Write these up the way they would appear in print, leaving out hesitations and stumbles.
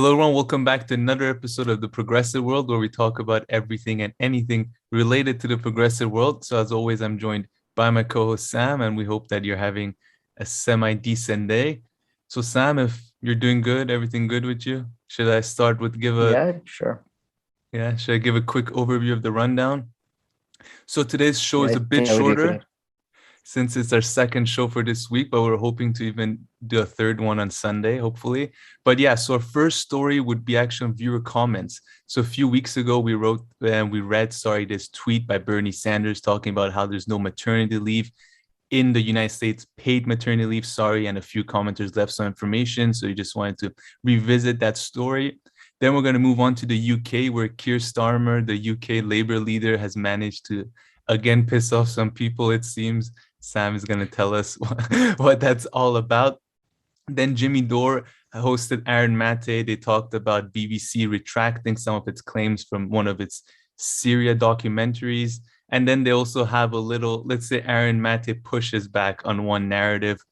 Hello, everyone. Welcome back to another episode of the Progressive World, where we talk about everything and anything related to the progressive world. So, as always, I'm joined by my co-host Sam, and we hope that you're having a semi-decent day. So, Sam, if you're doing good, everything good with you, should I start with Yeah, sure. should I give a quick overview of the rundown? So today's show Yeah, is I a bit think that would be a good shorter idea. since it's our second show for this week, but we're hoping to even do a third one on Sunday, hopefully. But yeah, so our first story would be actually on viewer comments. So a few weeks ago, we read, this tweet by Bernie Sanders talking about how there's no maternity leave in the United States, paid maternity leave, and a few commenters left some information. So you just wanted to revisit that story. Then we're going to move on to the UK, where Keir Starmer, the UK Labour leader, has managed to again piss off some people, it seems. Sam is going to tell us what that's all about. Then Jimmy Dore hosted Aaron Maté. They talked about BBC retracting some of its claims from one of its Syria documentaries. And then they also have a little, let's say Aaron Maté pushes back on one narrative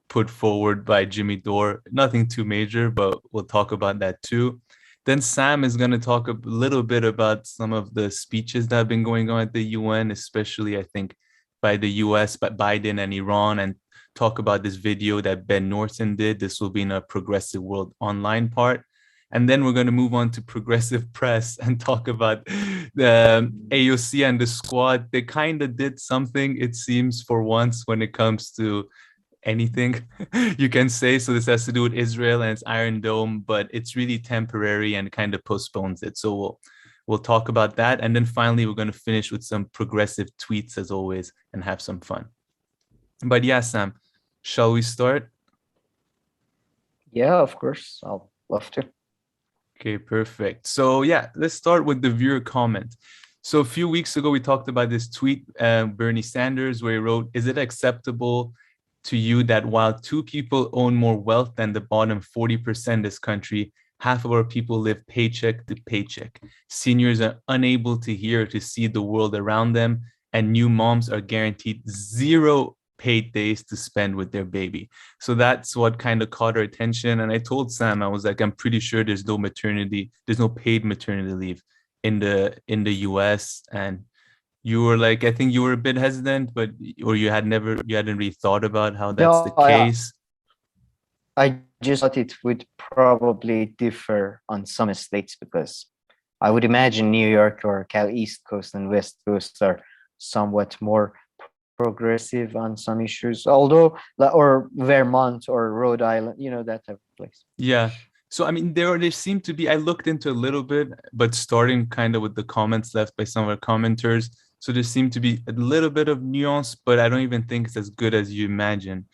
put forward by Jimmy Dore. Nothing too major, but we'll talk about that too. Then Sam is going to talk a little bit about some of the speeches that have been going on at the UN, especially, I think, by the US, by Biden and Iran, and talk about this video that Ben Norton did. This will be in a Progressive World online part. And then we're going to move on to Progressive Press and talk about the AOC and the squad. They kind of did something, it seems, for once when it comes to anything you can say. So this has to do with Israel and its Iron Dome, but it's really temporary and kind of postpones it. So we'll talk about that. And then finally, we're going to finish with some progressive tweets as always and have some fun. But yeah, Sam, shall we start? Yeah, of course. I'll love to. Okay, perfect. So yeah, let's start with the viewer comment. So a few weeks ago, we talked about this tweet, Bernie Sanders, where he wrote, "Is it acceptable to you that while two people own more wealth than the bottom 40% in this country, half of our people live paycheck to paycheck? Seniors are unable to hear or to see the world around them, and new moms are guaranteed zero paid days to spend with their baby." So that's what kind of caught our attention. And I told Sam, I was like, I'm pretty sure there's no paid maternity leave in the US. And you were like, I think you were a bit hesitant, but or you hadn't really thought about how that's the No, case. I just thought it would probably differ on some states because I would imagine New York or East Coast and West Coast are somewhat more progressive on some issues, although or Vermont or Rhode Island, that type of place. Yeah. So I mean, there seem to be. I looked into a little bit, but starting kind of with the comments left by some of our commenters. So there seemed to be a little bit of nuance, but I don't even think it's as good as you imagine,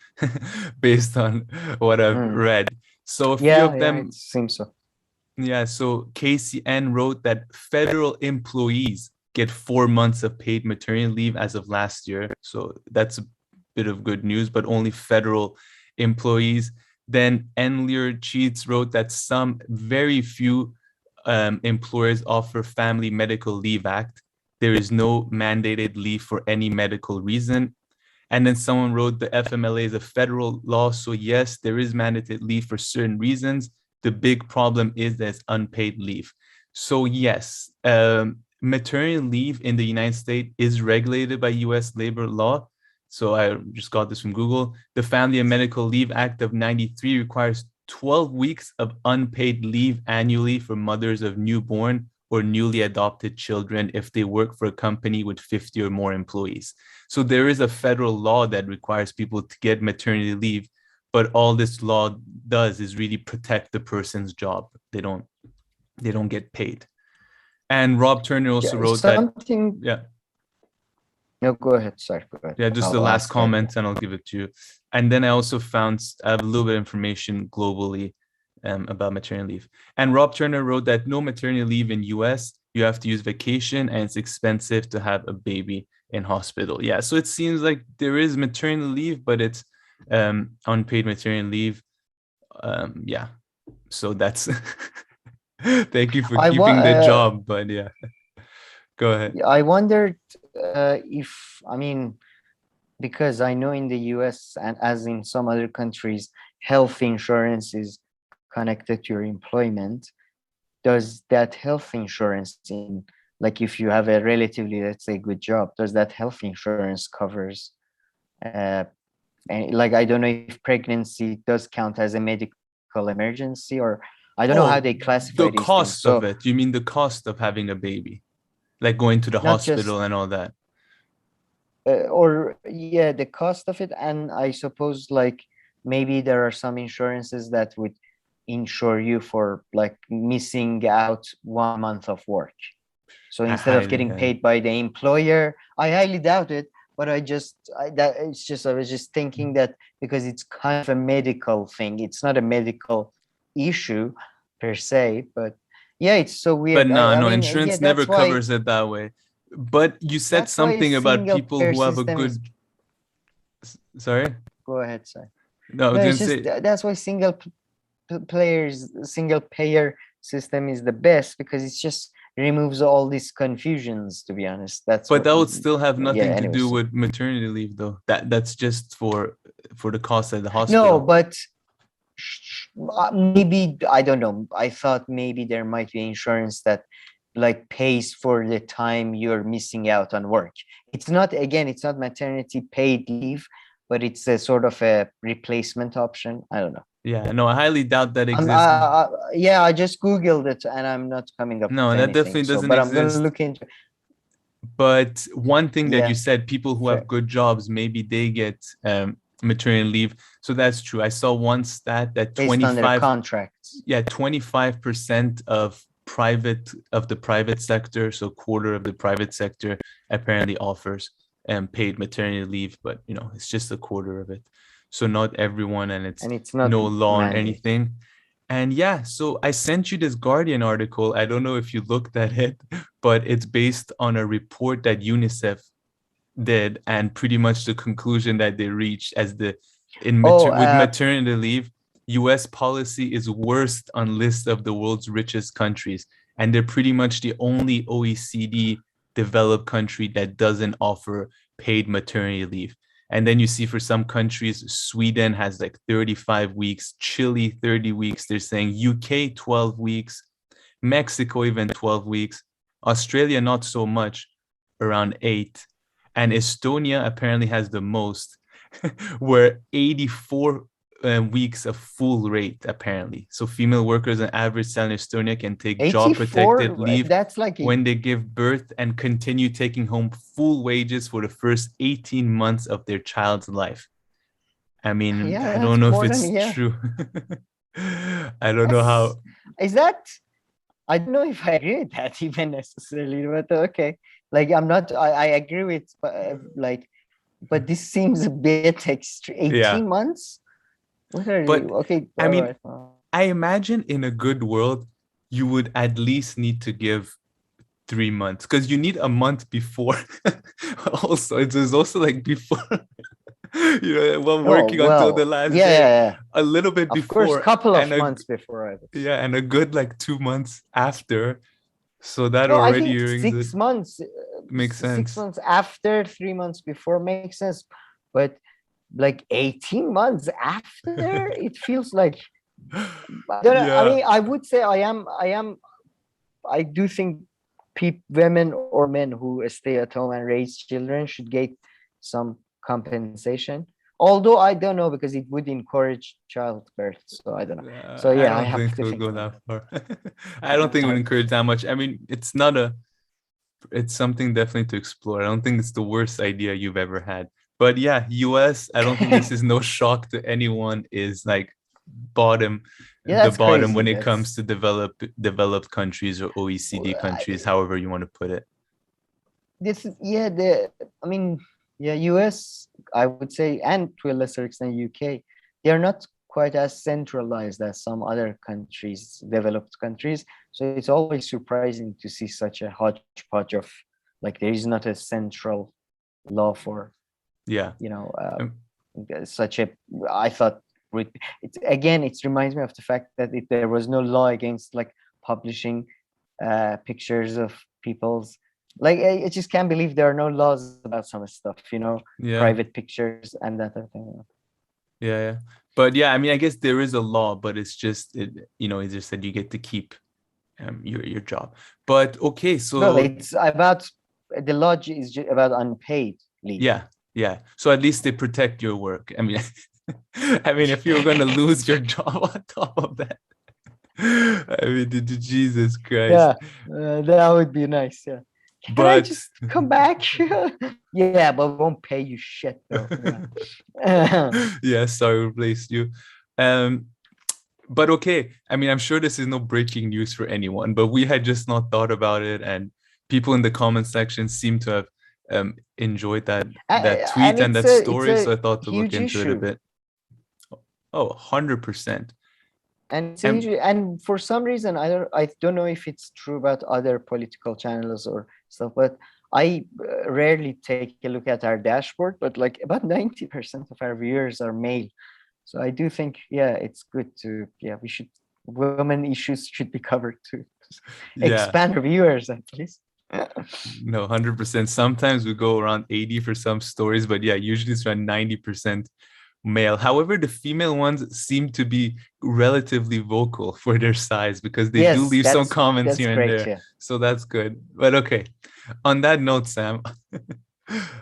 based on what I've Mm. read. So a few Yeah, of yeah, it them, seems so. yeah. So KCN wrote that federal employees get 4 months of paid maternity leave as of last year. So that's a bit of good news, but only federal employees. Then Enlier Cheats wrote that some very few employers offer Family Medical Leave Act. There is no mandated leave for any medical reason. And then someone wrote the FMLA is a federal law. So yes, there is mandated leave for certain reasons. The big problem is there's unpaid leave. So yes, maternity leave in the United States is regulated by US labor law. So I just got this from Google. The Family and Medical Leave Act of 93 requires 12 weeks of unpaid leave annually for mothers of newborn or newly adopted children if they work for a company with 50 or more employees. So there is a federal law that requires people to get maternity leave, but all this law does is really protect the person's job. They don't get paid. And Rob Turner also Yeah, wrote that, something. yeah, No, go ahead. Sorry, go ahead. yeah, just the I'll last ask after. comment and I'll give it to you. And then I also found I have a little bit of information globally about maternity leave. And Rob Turner wrote that no maternity leave in US, you have to use vacation and it's expensive to have a baby in hospital. Yeah, so it seems like there is maternity leave, but it's unpaid maternity leave. Yeah, so that's thank you for I wa- keeping the uh, job, but yeah, go ahead. I wondered if, I mean, because I know in the US and as in some other countries, health insurance is connected to your employment, does that health insurance in, like if you have a relatively, let's say, good job, does that health insurance covers and like I don't know if pregnancy does count as a medical emergency, or I don't know how Oh, they classify the these things. cost of So it. You mean the cost of having a baby, like going to the not just hospital and all that? or yeah, the cost of it, and I suppose like maybe there are some insurances that would insure you for like missing out 1 month of work. So I instead of highly, getting paid by the employer, I highly doubt it. But I was just thinking that because it's kind of a medical thing, it's not a medical issue per se. But yeah, it's so but weird. no, I no, mean, yeah, insurance never covers it that way. But you said something about single people payer who have a system is. good, sorry? Go ahead, sorry. No, I No, was gonna it's just say, that's why single payer system is the best, because it's just removes all these confusions, to be honest. That's but what, that would still have yeah, nothing to do anyways. with maternity leave, though. That's just for the cost at the No, hospital. but maybe I don't know. I thought maybe there might be insurance that like pays for the time you're missing out on work. It's not, again, it's not maternity paid leave, but it's a sort of a replacement option. I don't know. Yeah, no, I highly doubt that I'm exists. yeah, I just googled it and I'm not coming up No, with that anything. definitely So, doesn't but I'm gonna exist. look into. But one thing that you Yeah, said, people who have fair. good jobs, maybe they get maternity leave. So that's true. I saw one stat that Based on their contracts. 25% of the private sector, so quarter of the private sector apparently offers paid maternity leave, but it's just a quarter of it. So not everyone, and it's And it's not no law on mandate. anything. And yeah, so I sent you this Guardian article. I don't know if you looked at it, but it's based on a report that UNICEF did, and pretty much the conclusion that they reached as Oh, with maternity leave, US policy is worst on list of the world's richest countries, and they're pretty much the only OECD developed country that doesn't offer paid maternity leave. And then you see for some countries, Sweden has like 35 weeks, Chile 30 weeks. They're saying UK 12 weeks, Mexico even 12 weeks, Australia not so much, around 8. And Estonia apparently has the most, where 84 weeks of full rate apparently. So female workers on average salary in Estonia can take job protected 84, leave that's like when they give birth and continue taking home full wages for the first 18 months of their child's life. I mean, yeah, I that's don't know if more than a it's year. true. I don't know That's, how. is that, I don't know if I agree with that even necessarily, but okay. Like I'm not, I agree with like, but this seems a bit extra. Yeah. 18 months? What are But you? Okay, I all mean, right. I imagine in a good world, you would at least need to give 3 months because you need a month before. Also, it's also like before, while Oh, working until the well, last yeah, day, yeah, yeah. a little bit Of course, before, couple and of months before I was. yeah, and a good like 2 months after. So that No, I already think rings it. 6 months, Makes 6 sense. months after, 3 months before makes sense. But like 18 months after, it feels like, I don't know. I Yeah. mean, I would say I do think women or men who stay at home and raise children should get some compensation. Although I don't know, because it would encourage childbirth. So I don't know. So I yeah, I don't have think to it would think go about that far. I don't think it would it. encourage that much. I mean, it's something definitely to explore. I don't think it's the worst idea you've ever had. But yeah, US, I don't think this is no shock to anyone, is like Yeah, the that's bottom crazy. when it comes That's to developed countries or OECD countries, however you want to put it. this is, yeah, the I mean, yeah, US, I would say, and to a lesser extent UK, they are not quite as centralized as some other countries, developed countries. So it's always surprising to see such a hodgepodge of, like, there is not a central law for, Yeah. Um, such a, I thought it's, again, it reminds me of the fact that there was no law against like publishing pictures of people's, like, I just can't believe there are no laws about some stuff, yeah. private pictures and that type of thing. Yeah, yeah. But yeah, I mean, I guess there is a law, but it's just it just said you get to keep your job. But okay, No, so it's about the lodge is about unpaid leave. yeah, yeah. So at least they protect your work. I mean, I mean, if you're gonna lose your job on top of that, I mean, Jesus Christ. Yeah, that would be nice. Yeah. Can I But just come back? Yeah, but won't pay you shit though. Yeah. yeah, sorry, replaced you. Um, but okay, I mean, I'm sure this is no breaking news for anyone, but we had just not thought about it, and people in the comment section seem to have enjoyed that tweet And and that it's story, a so I thought to look huge into it a issue. bit. Oh, 100%. And it's a And huge, and for some reason I don't know if it's true about other political channels or stuff, but I rarely take a look at our dashboard, but like about 90% of our viewers are male. So I do think, yeah, it's good to, yeah, we should, women issues should be covered too. yeah, Expand our viewers at least. no, 100%. Sometimes we go around 80 for some stories, but yeah, usually it's around 90% male. However, the female ones seem to be relatively vocal for their size because they do Yes, leave some comments that's here and great. there. Yeah. So that's good. But okay, on that note, Sam,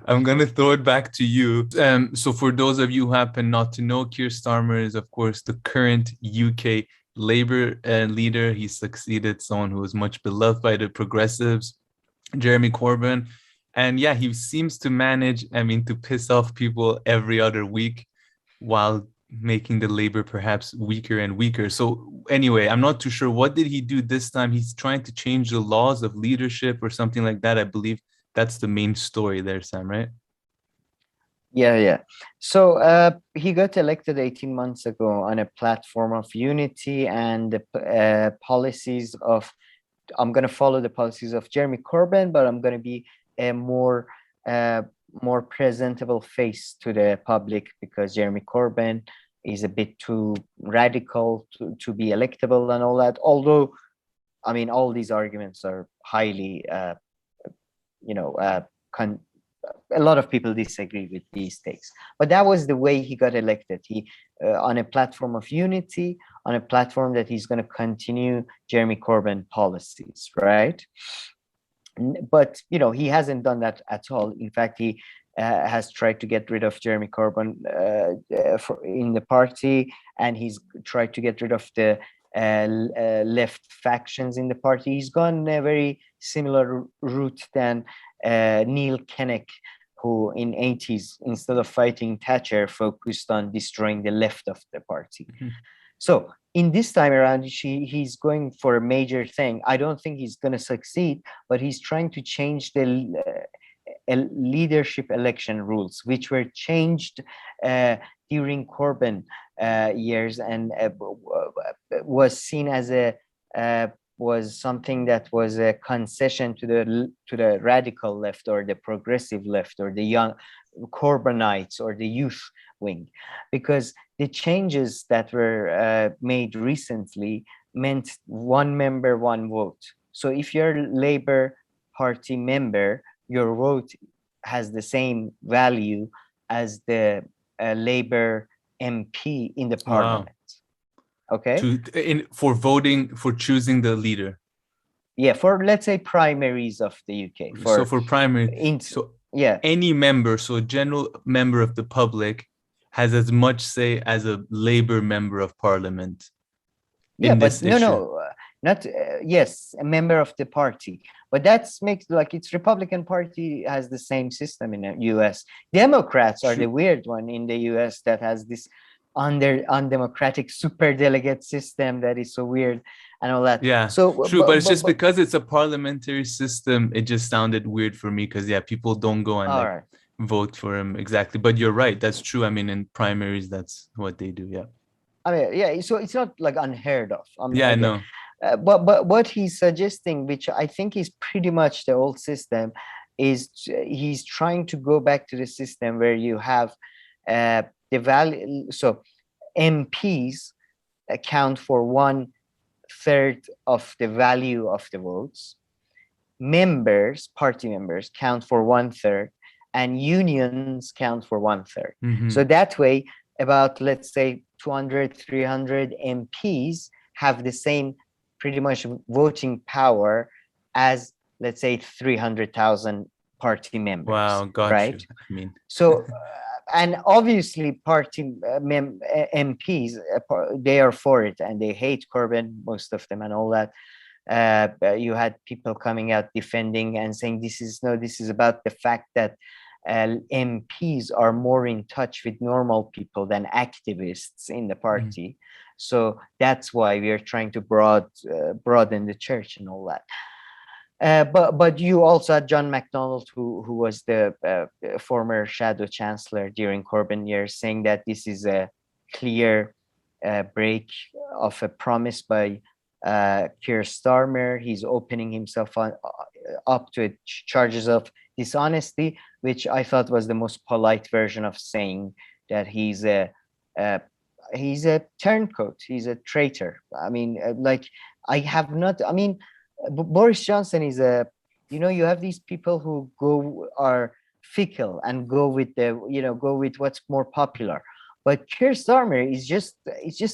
I'm gonna throw it back to you. So for those of you who happen not to know, Keir Starmer is, of course, the current UK Labour leader. He succeeded someone who was much beloved by the progressives, Jeremy Corbyn. And yeah, he seems to manage, I mean, to piss off people every other week while making the Labour perhaps weaker and weaker. So anyway, I'm not too sure. What did he do this time? He's trying to change the laws of leadership or something like that. I believe that's the main story there, Sam, right? Yeah, yeah. So he got elected 18 months ago on a platform of unity and the policies of, I'm going to follow the policies of Jeremy Corbyn, but I'm going to be a uh, more presentable face to the public because Jeremy Corbyn is a bit too radical to be electable and all that. Although, I mean, all these arguments are highly, you know, a lot of people disagree with these takes, but that was the way he got elected. He on a platform of unity, on a platform that he's going to continue Jeremy Corbyn policies, right? But you know, he hasn't done that at all. In fact, he has tried to get rid of Jeremy Corbyn in the party, and he's tried to get rid of the left factions in the party. He's gone a very similar route than Neil Kinnock, who in 80s, instead of fighting Thatcher, focused on destroying the left of the party. Mm-hmm. So in this time around, he's going for a major thing. I don't think he's going to succeed, but he's trying to change the leadership election rules, which were changed during Corbyn years, and was seen as was something that was a concession to the radical left or the progressive left or the young Corbynites or the youth wing, because the changes that were made recently meant one member, one vote. So if you're a Labour Party member, your vote has the same value as the Labour MP in the parliament. Wow. Okay. For voting, for choosing the leader. Yeah, for let's say primaries of the UK. For primary, yeah, any member, so a general member of the public has as much say as a Labour member of parliament. Yeah, but no, not yes, a member of the party. But that's makes like it's Republican Party has the same system in the US. Democrats are the weird one in the US that has this undemocratic super delegate system that is so weird and all that. Yeah, so true, but it's just because it's a parliamentary system, it just sounded weird for me because people don't go and vote for him exactly. But you're right, that's true. I mean, in primaries, that's what they do. Yeah. I mean, yeah. So it's not like unheard of. I know. But what he's suggesting, which I think is pretty much the old system, is he's trying to go back to the system where you have the value. So MPs account for 1/3 of the value of the votes. Party members count for 1/3, and unions count for 1/3. Mm-hmm. So that way, about, let's say, 200, 300 MPs have the same pretty much voting power as, let's say, 300,000 party members, Wow, got you. right? I mean, So, and obviously, party MPs, they are for it and they hate Corbyn, most of them, and all that. You had people coming out defending and saying this is about the fact that MPs are more in touch with normal people than activists in the party. So that's why we are trying to broaden the church and all that. But you also had John McDonnell, who was the former shadow chancellor during Corbyn years, saying that this is a clear break of a promise by Keir Starmer. He's opening himself up to charges of dishonesty, which I thought was the most polite version of saying that he's a turncoat, he's a traitor. I mean, like, I have not. I mean, Boris Johnson is a, you have these people who are fickle and go with go with what's more popular. But Keir Starmer is just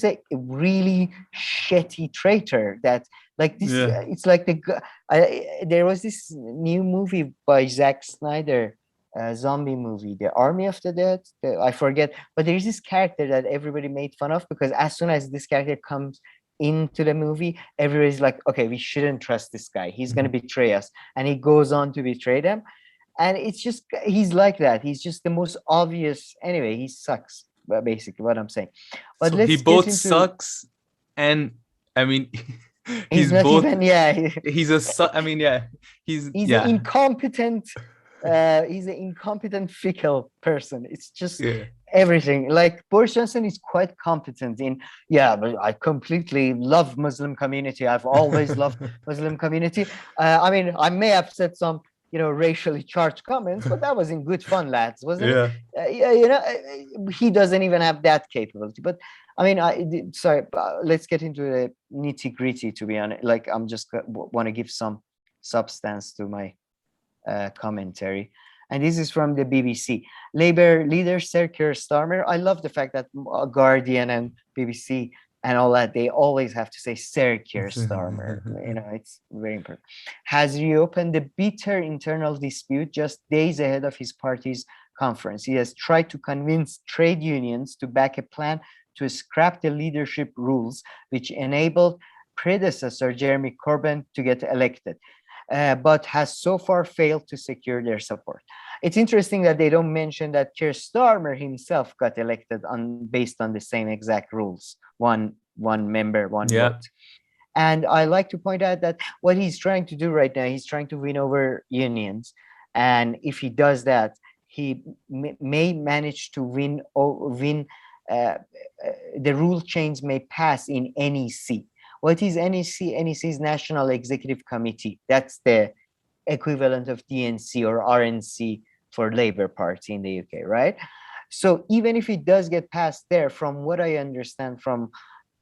a really shitty traitor that, like, this. yeah. It's like there was this new movie by Zack Snyder, a zombie movie, The Army of the Dead. I forget, but there's this character that everybody made fun of because as soon as this character comes into the movie, everybody's like, okay, we shouldn't trust this guy. He's going to betray us. And he goes on to betray them. And it's just, he's like that. He's just the most obvious. Anyway, he sucks, basically, what I'm saying. But So he let's get both into. sucks, and I mean, He's he's not both. even, yeah. He's a. I mean, yeah. He's He's an yeah. incompetent. He's an incompetent, fickle person. It's just Yeah. everything. Like, Boris Johnson is quite competent in, yeah, but I completely love Muslim community. I've always loved Muslim community. I mean, I may have said some, racially charged comments, but that was in good fun, lads, wasn't it? Yeah. He doesn't even have that capability. But I mean, sorry, let's get into the nitty gritty, to be honest. Like, I'm just want to give some substance to my commentary. And this is from the BBC. Labour leader Sir Keir Starmer. I love the fact that Guardian and BBC and all that, they always have to say Sir Keir Starmer. It's very important. Has reopened the bitter internal dispute just days ahead of his party's conference. He has tried to convince trade unions to back a plan to scrap the leadership rules, which enabled predecessor Jeremy Corbyn to get elected. But has so far failed to secure their support. It's interesting that they don't mention that Keir Starmer himself got elected based on the same exact rules, one member, one vote. And I like to point out that what he's trying to do right now, he's trying to win over unions. And if he does that, he may manage to win. The rule change may pass in NEC. What is NEC? NEC is National Executive Committee. That's the equivalent of DNC or RNC for Labour Party in the UK, right? So even if it does get passed there, from what I understand from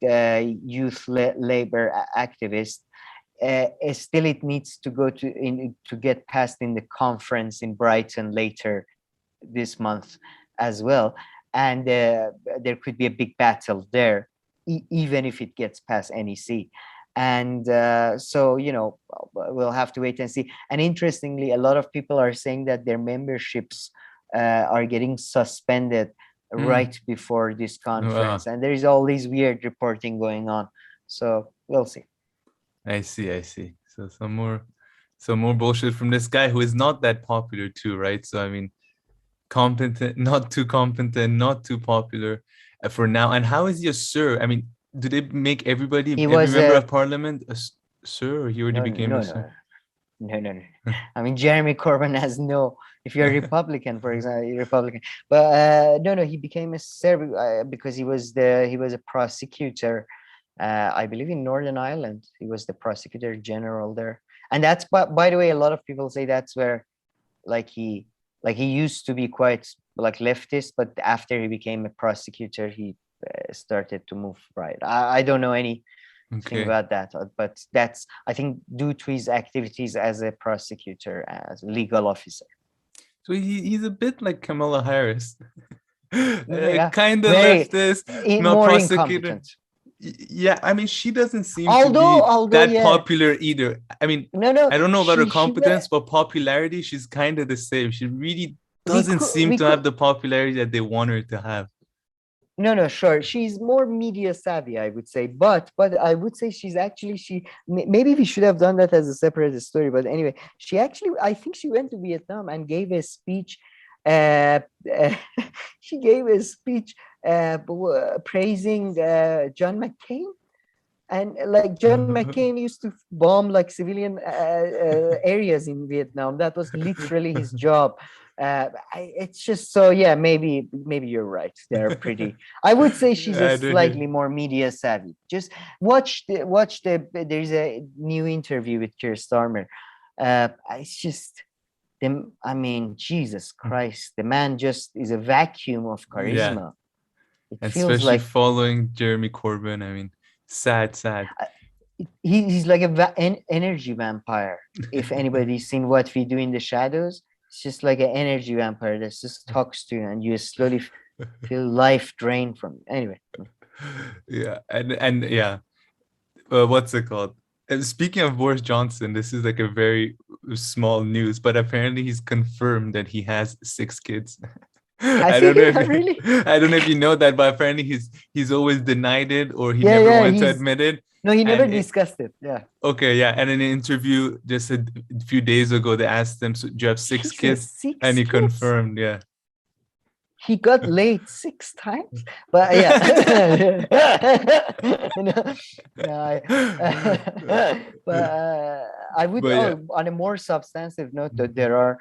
youth Labour activists, still it needs to go to get passed in the conference in Brighton later this month as well. And there could be a big battle there, even if it gets past NEC. And so, we'll have to wait and see. And interestingly, a lot of people are saying that their memberships are getting suspended right before this conference. Wow. And there is all this weird reporting going on. So we'll see. I see. So some more bullshit from this guy who is not that popular too, right? So I mean, competent, not too competent, not too popular for now. And how is he a sir? I mean, do they make every member of parliament a sir, or he already became a sir? No. I mean, Jeremy Corbyn has no. If you're a Republican, for example, you're Republican. But no, he became a sir because he was a prosecutor. I believe in Northern Ireland. He was the prosecutor general there, and that's. By the way, a lot of people say that's where, he used to be quite leftist, but after he became a prosecutor, he started to move right. I don't know anything about that, but that's, I think, due to his activities as a prosecutor, as a legal officer. So he's a bit like Kamala Harris. Yeah, Kind of very leftist, not more prosecutor. incompetent. Yeah, I mean, she doesn't seem to Although, be although, that yeah, popular either. I mean, no, no, I don't know about her she competence, but popularity, she's kind of the same. She really doesn't seem we to could have the popularity that they want her to have. no, no, sure. She's more media savvy, I would say, but I would say she's actually maybe we should have done that as a separate story. But anyway, she actually, I think she went to Vietnam and gave a speech. Uh, she gave a speech praising John McCain. And like John McCain used to bomb like civilian areas in Vietnam. That was literally his job. It's just so yeah. Maybe you're right. They're pretty. I would say she's a I don't hear. slightly more media savvy. Just watch the. There's a new interview with Keir Starmer. It's just them. I mean, Jesus Christ, the man just is a vacuum of Yeah, charisma. It feels especially like following Jeremy Corbyn. I mean, sad. he's like an energy vampire. If anybody's seen What We Do in the Shadows, it's just like an energy vampire that just talks to you and you slowly feel life drained from you. Anyway. Yeah, and yeah, what's it called? And speaking of Boris Johnson, this is like a very small news, but apparently he's confirmed that he has 6 kids. Has I he don't know if really? I don't know if you know that, but apparently he's always denied it or he Yeah, never yeah. wanted to admit it. No, he And never discussed it. Yeah. okay, yeah, and in an interview just a few days ago, they asked him, "So, do you have 6 kids?" Jesus, And six he kids. confirmed, yeah. He got laid 6 times, but yeah. No, no, but I would. But yeah, Oh, on a more substantive note, that there are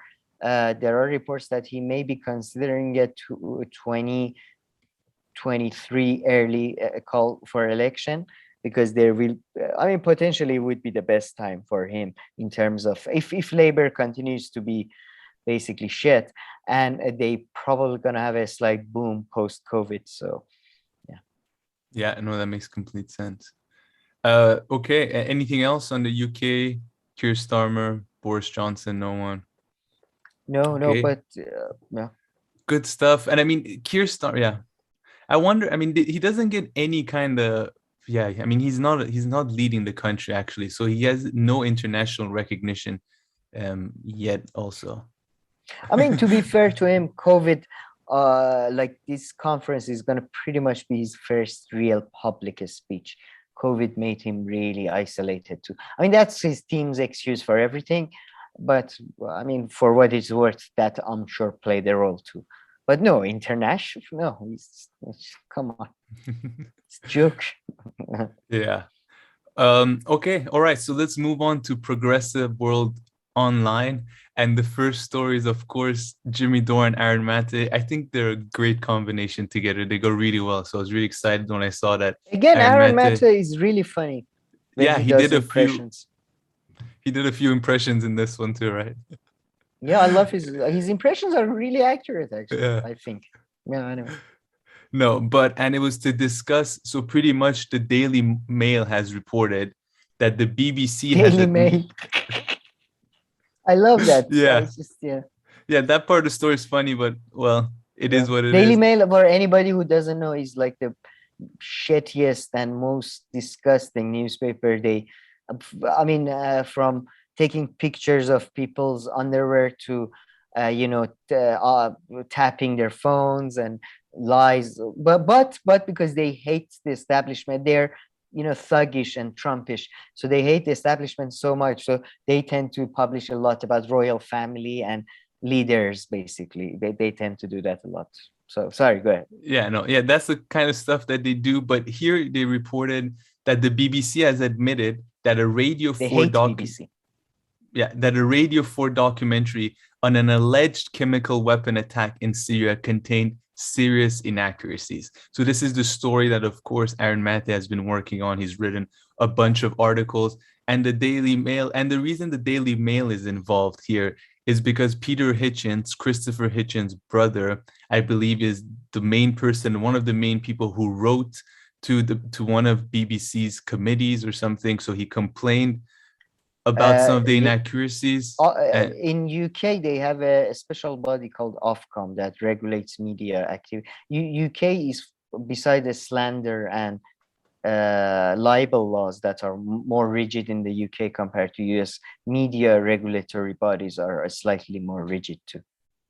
reports that he may be considering a 2023 early call for election because there will. I mean, potentially would be the best time for him in terms of if Labor continues to be basically shit, and they probably gonna have a slight boom post COVID. So yeah, no, that makes complete sense. Okay, anything else on the UK? Keir Starmer, Boris Johnson, no one. no, Okay, but yeah. good stuff. And I mean, Keir Starmer, yeah. I wonder. I mean, he doesn't get any kind of. Yeah, I mean, he's not leading the country actually, so he has no international recognition yet. Also, I mean, to be fair to him, COVID, like this conference is gonna pretty much be his first real public speech. COVID made him really isolated too. I mean, that's his team's excuse for everything, but I mean, for what it's worth, that I'm sure played a role too. But no, international, no, come on, it's a joke. yeah. Okay, all right. So let's move on to Progressive World Online. And the first story is, of course, Jimmy Dore and Aaron Maté. I think they're a great combination together. They go really well. So I was really excited when I saw that Again, Aaron Aaron Maté. Maté is really funny when Yeah, he does impressions. he did a few impressions in this one too, right? Yeah, I love his impressions are really accurate, actually, Yeah. I think. Yeah, anyway. No, and it was to discuss. So pretty much the Daily Mail has reported that the BBC has Daily Mail. I love that. Yeah. It's just, yeah. Yeah, that part of the story is funny, but well, it is what it Daily is. Mail, for anybody who doesn't know, is like the shittiest and most disgusting newspaper. I mean, from taking pictures of people's underwear to, tapping their phones and lies. But because they hate the establishment, they're thuggish and Trumpish. So they hate the establishment so much. So they tend to publish a lot about royal family and leaders. Basically, they tend to do that a lot. So sorry, go ahead. Yeah, no, yeah, that's the kind of stuff that they do. But here they reported that the BBC has admitted that a Radio 4 documentary on an alleged chemical weapon attack in Syria contained serious inaccuracies. So this is the story that, of course, Aaron Maté has been working on. He's written a bunch of articles, and the Daily Mail, and the reason the Daily Mail is involved here is because Peter Hitchens, Christopher Hitchens' brother, I believe is the main person, one of the main people who wrote to one of BBC's committees or something. So he complained about some of the They, inaccuracies. And in UK, they have a special body called Ofcom that regulates media activity. UK is, beside the slander and libel laws that are more rigid in the UK compared to US, media regulatory bodies are slightly more rigid too.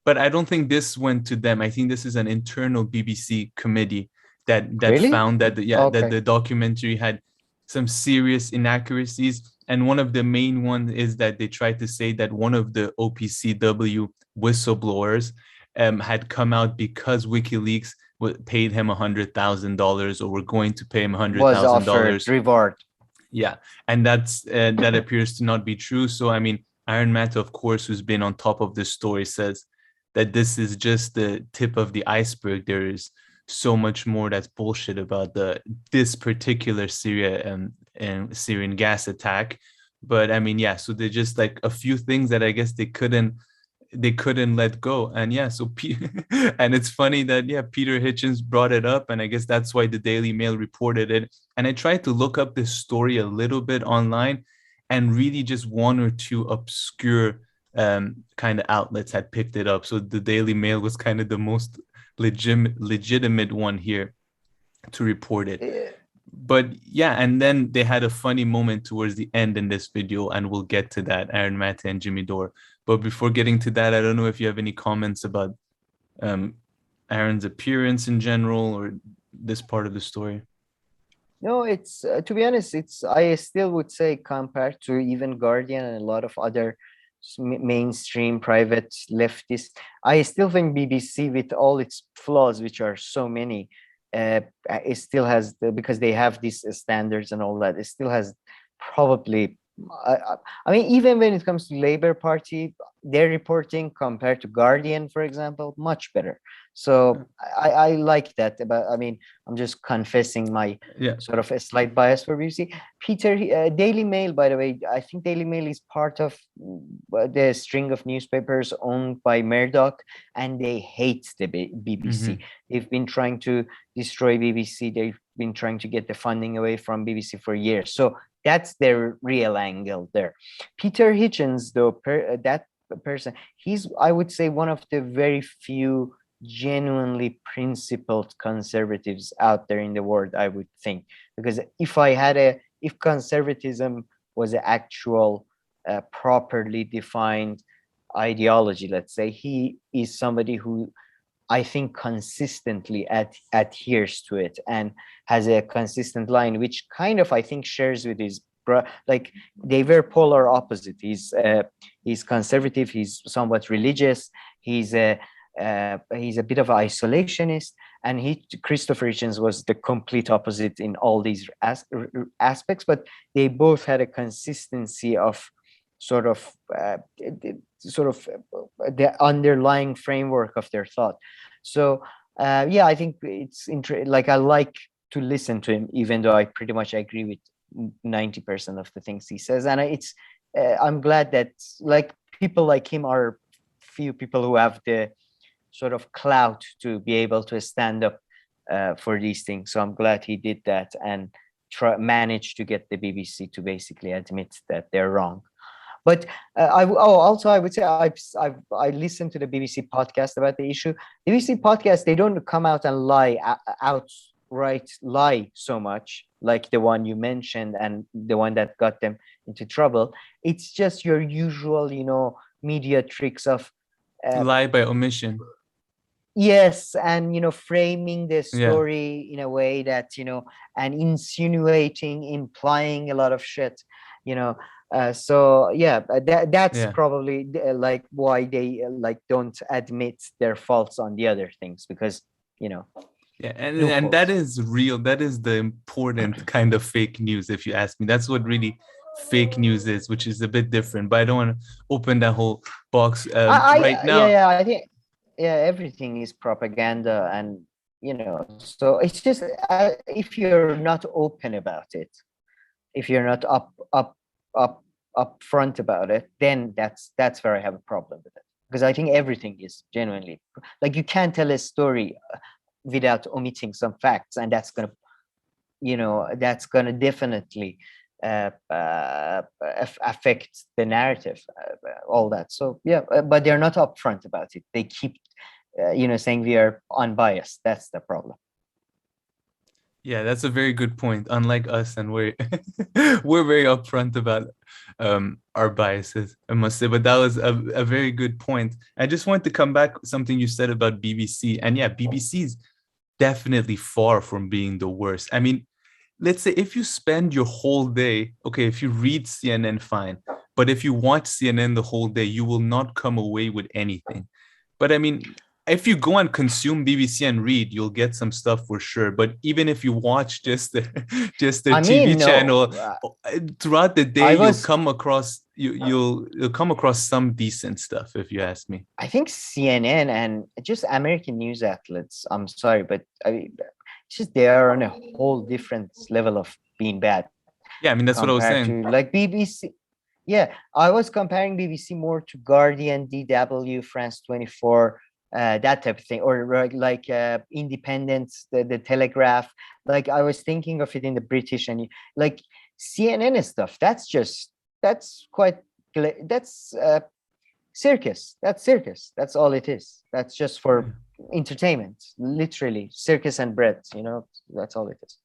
but I don't think this went to them. I think this is an internal BBC committee that Really? found that that Okay. the documentary had some serious inaccuracies. And one of the main ones is that they tried to say that one of the OPCW whistleblowers had come out because WikiLeaks paid him $100,000 or were going to pay him Was offered $100,000. reward. Yeah, and that appears to not be true. So I mean, Aaron Maté, of course, who's been on top of this story, says that this is just the tip of the iceberg. There is so much more that's bullshit about this particular Syria and Syrian gas attack. But I mean, yeah, so they're just like a few things that I guess they couldn't let go. And yeah, so and it's funny that yeah, Peter Hitchens brought it up, and I guess that's why the Daily Mail reported it. And I tried to look up this story a little bit online, and really just one or two obscure kind of outlets had picked it up. So the Daily Mail was kind of the most legitimate one here to report it. But yeah, and then they had a funny moment towards the end in this video, and we'll get to that, Aaron Maté and Jimmy Dore. But before getting to that, I don't know if you have any comments about Aaron's appearance in general or this part of the story. No, it's to be honest, I still would say compared to even Guardian and a lot of other mainstream private leftists, I still think BBC, with all its flaws, which are so many, it still has because they have these standards and all that. It still has probably. I mean, even when it comes to Labour Party, their reporting compared to Guardian, for example, much better. So I like that. But I mean, I'm just confessing my sort of a slight bias for BBC. Peter, Daily Mail, by the way, I think Daily Mail is part of the string of newspapers owned by Murdoch, and they hate the BBC. They've been trying to destroy BBC. They've been trying to get the funding away from BBC for years. So that's their real angle there. Peter Hitchens, though, that person, he's, I would say, one of the very few genuinely principled conservatives out there in the world, I would think. Because if conservatism was an actual properly defined ideology, let's say, he is somebody who I think consistently adheres to it and has a consistent line, which kind of I think shares with his like they were polar opposite. He's conservative, he's somewhat religious, he's a bit of an isolationist, and Christopher Hitchens was the complete opposite in all these aspects. But they both had a consistency of sort of the underlying framework of their thought. So yeah, I think it's like I like to listen to him, even though I pretty much agree with 90% of the things he says. And I'm glad that like people like him are few people who have the sort of clout to be able to stand up for these things. So I'm glad he did that and managed to get the BBC to basically admit that they're wrong. But I would say I listened to the BBC podcast about the issue. The BBC podcast, they don't come out and outright lie so much like the one you mentioned and the one that got them into trouble. It's just your usual, media tricks of lie by omission. Yes, and framing the story in a way that and insinuating, implying a lot of shit. So yeah, that's probably like why they like don't admit their faults on the other things, because yeah, and that is real. That is the important kind of fake news, if you ask me. That's what really fake news is, which is a bit different. But I don't want to open that whole box right now. Yeah, I think everything is propaganda, and so it's just if you're not open about it, if you're not up front about it, then that's where I have a problem with it, because I think everything is genuinely like you can't tell a story without omitting some facts, and that's gonna definitely affect the narrative, all that. So yeah, but they're not upfront about it. They keep, saying we are unbiased. That's the problem. Yeah, that's a very good point. Unlike us, and we're we're very upfront about our biases, I must say. But that was a very good point. I just wanted to come back something you said about BBC. And yeah, BBC's definitely far from being the worst. I mean, let's say if you spend your whole day, okay, if you read CNN, fine. But if you watch CNN the whole day, you will not come away with anything. But I mean, if you go and consume BBC and read, you'll get some stuff for sure. But even if you watch just the just their I TV mean, no, channel throughout the day, I you'll was, come across you'll come across some decent stuff, if you ask me. I think CNN and just American news outlets, I'm sorry, but it's just they are on a whole different level of being bad Yeah, I mean that's what I was compared saying. to like BBC. Yeah, I was comparing BBC more to Guardian, DW, France 24, that type of thing, or like Independence, the Telegraph. Like I was thinking of it in the British, and like CNN and stuff. That's quite that's circus. That's circus. That's all it is. That's just for entertainment, literally circus and bread. That's all it is.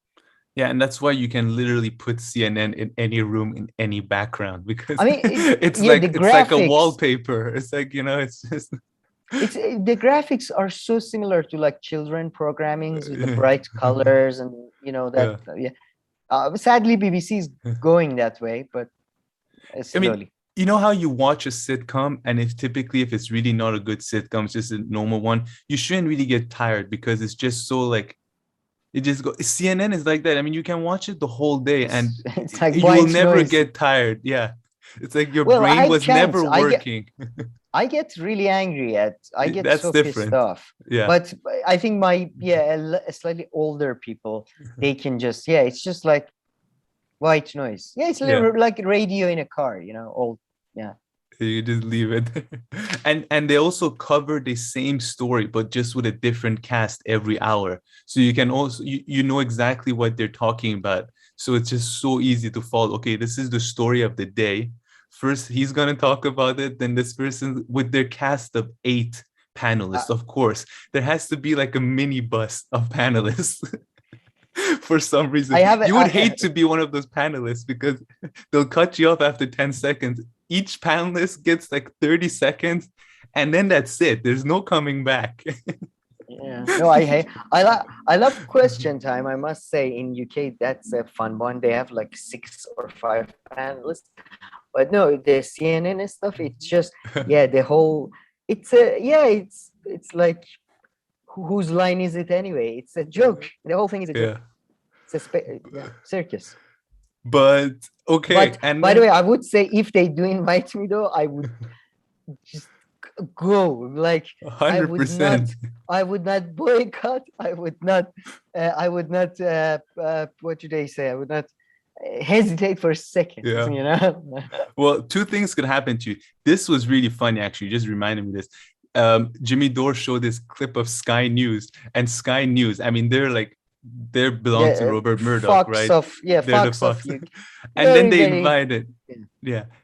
Yeah, and that's why you can literally put CNN in any room in any background, because I mean, the it's like a graphics. wallpaper. It's like, it's just It's the graphics are so similar to like children programmings with the bright colors and that. Yeah. Sadly, BBC is going that way, but I mean, slowly. you know how you watch a sitcom, and if it's really not a good sitcom, it's just a normal one, you shouldn't really get tired because it's just so like it just go. CNN is like that. I mean, you can watch it the whole day and It's like you will white never noise. get tired. Yeah. It's like your Well, brain I was can't. never working. I get really angry I get That's so pissed different. off. Yeah. But I think a slightly older people, they can just, it's just like white noise. Yeah, it's like radio in a car, old. Yeah. You just leave it. And they also cover the same story, but just with a different cast every hour. So you can also you know exactly what they're talking about. So it's just so easy to follow. Okay, this is the story of the day. First, he's gonna talk about it, then this person with their cast of 8 panelists. Of course, there has to be like a mini bus of panelists. For some reason, you would hate to be one of those panelists because they'll cut you off after 10 seconds. Each panelist gets like 30 seconds, and then that's it. There's no coming back. Yeah, no, I love question time. I must say, in UK, that's a fun one. They have like 6 or 5 panelists, but no, the CNN and stuff. It's just the whole. It's like, whose line is it anyway? It's a joke. The whole thing is a joke. It's a circus. But okay. But and by the way, I would say if they do invite me, though, I would just go. Like 100%. I would not boycott. I would not. What do they say? I would not hesitate for a second. Yeah. Well, 2 things could happen to you. This was really funny, actually. You just reminded me of this. Jimmy Dore showed this clip of Sky News, and Sky News, I mean, they belong to Robert Murdoch, right? They're the Fox. And then they invited,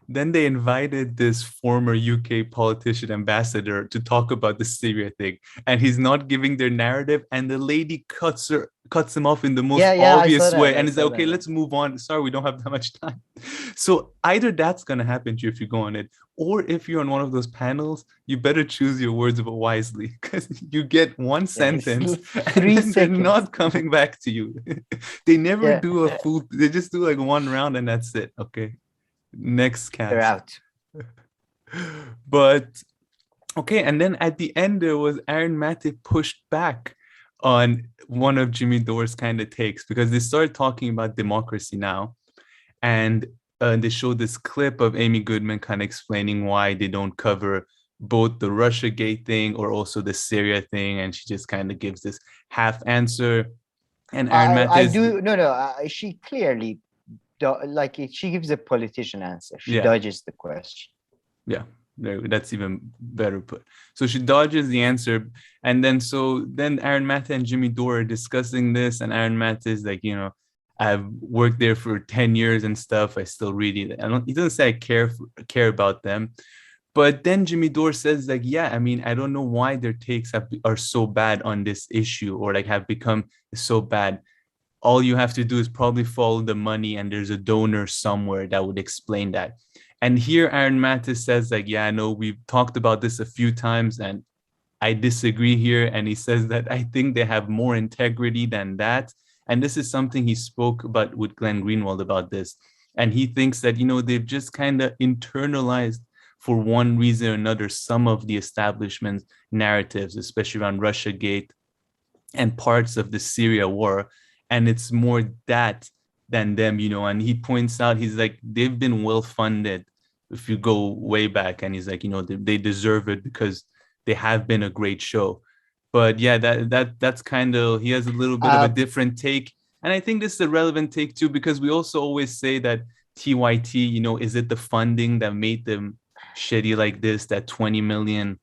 then they invited this former UK politician ambassador to talk about the Syria thing, and he's not giving their narrative, and the lady cuts him off in the most obvious way, and it's like, okay, let's move on. Sorry, we don't have that much time. So either that's gonna happen to you if you go on it, or if you're on one of those panels, you better choose your words wisely, because you get one sentence, 3 seconds, they're not coming back to you. They never do a full. They just do like one round, and that's it. Okay, next cast. They're out. But okay, and then at the end there was Aaron Maté pushed back on one of Jimmy Dore's kind of takes, because they started talking about democracy now, and they showed this clip of Amy Goodman kind of explaining why they don't cover both the Russiagate thing or also the Syria thing, and she just kind of gives this half answer. And Aaron Maté she clearly she gives a politician answer. She Yeah. dodges the question. Yeah, that's even better put. So she dodges the answer, and then Aaron Maté and Jimmy Dore are discussing this, and Aaron Maté is like, I've worked there for 10 years and stuff. I still read it. He doesn't say I care about them. But then Jimmy Dore says, like, yeah, I mean, I don't know why their takes are so bad on this issue, or like have become so bad. All you have to do is probably follow the money, and there's a donor somewhere that would explain that. And here Aaron Maté says, like, yeah, I know we've talked about this a few times, and I disagree here. And he says that I think they have more integrity than that. And this is something he spoke about with Glenn Greenwald about this. And he thinks that, they've just kind of internalized, for one reason or another, some of the establishment's narratives, especially around Russiagate and parts of the Syria war. And it's more that than them, and he points out, he's like, they've been well funded if you go way back. And he's like, they deserve it because they have been a great show. But yeah, that's kind of, he has a little bit of a different take. And I think this is a relevant take too, because we also always say that TYT, is it the funding that made them shitty like this, that 20 million?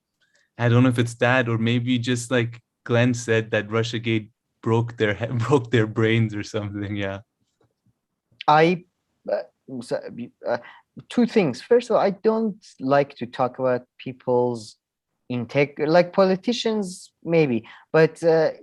I don't know if it's that, or maybe just like Glenn said, that Russiagate broke their brains or something. Yeah. Two things. First of all, I don't like to talk about people's like politicians, maybe, but I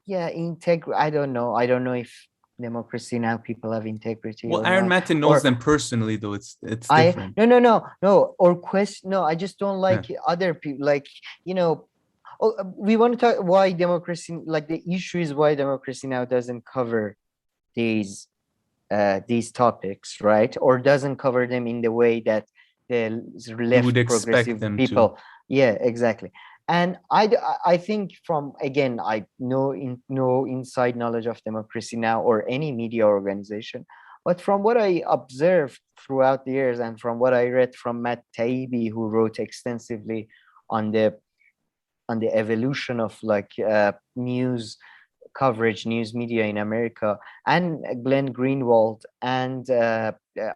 don't know if Democracy Now! People have integrity. Well, Aaron Maté knows them personally, though. It's different. No. Or question. No, I just don't like other people. Like, we want to talk why democracy. Like, the issue is why Democracy Now! Doesn't cover these topics, right? Or doesn't cover them in the way that the left progressive people. To. Yeah, exactly. And I think I no inside knowledge of Democracy Now! Or any media organization, but from what I observed throughout the years and from what I read from Matt Taibbi, who wrote extensively on the evolution of news coverage, news media in America, and Glenn Greenwald and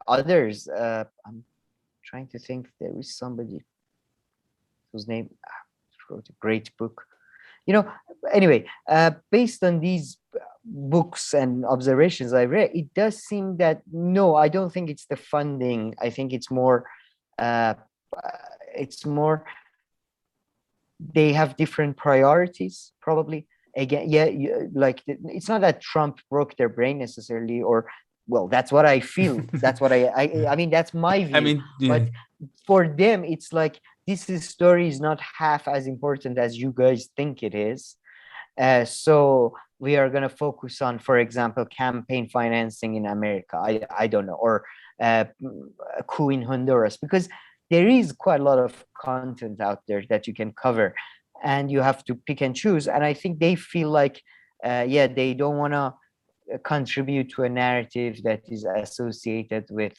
others. I'm trying to think. There is somebody whose name wrote a great book. Anyway, based on these books and observations I read, it does seem that no, I don't think it's the funding. I think it's more they have different priorities, probably. Again, it's not that Trump broke their brain necessarily, or, well, that's what I feel. That's what I mean, that's my view. But for them, it's like, this story is not half as important as you guys think it is. So we are going to focus on, for example, campaign financing in America. I don't know, or a coup in Honduras, because there is quite a lot of content out there that you can cover, and you have to pick and choose. And I think they feel like, they don't want to contribute to a narrative that is associated with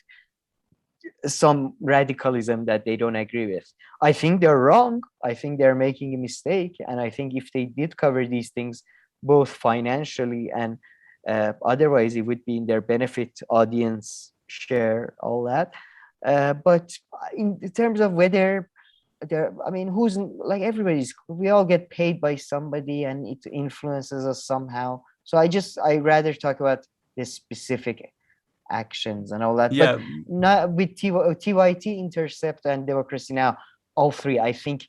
some radicalism that they don't agree with. I think they're wrong. I think they're making a mistake. And I think if they did cover these things, both financially and otherwise, it would be in their benefit, audience share, all that. But in terms of whether who's, like, we all get paid by somebody and it influences us somehow. So I rather talk about this specific actions and all that. Yeah. But not with TYT, Intercept, and Democracy Now! All three, I think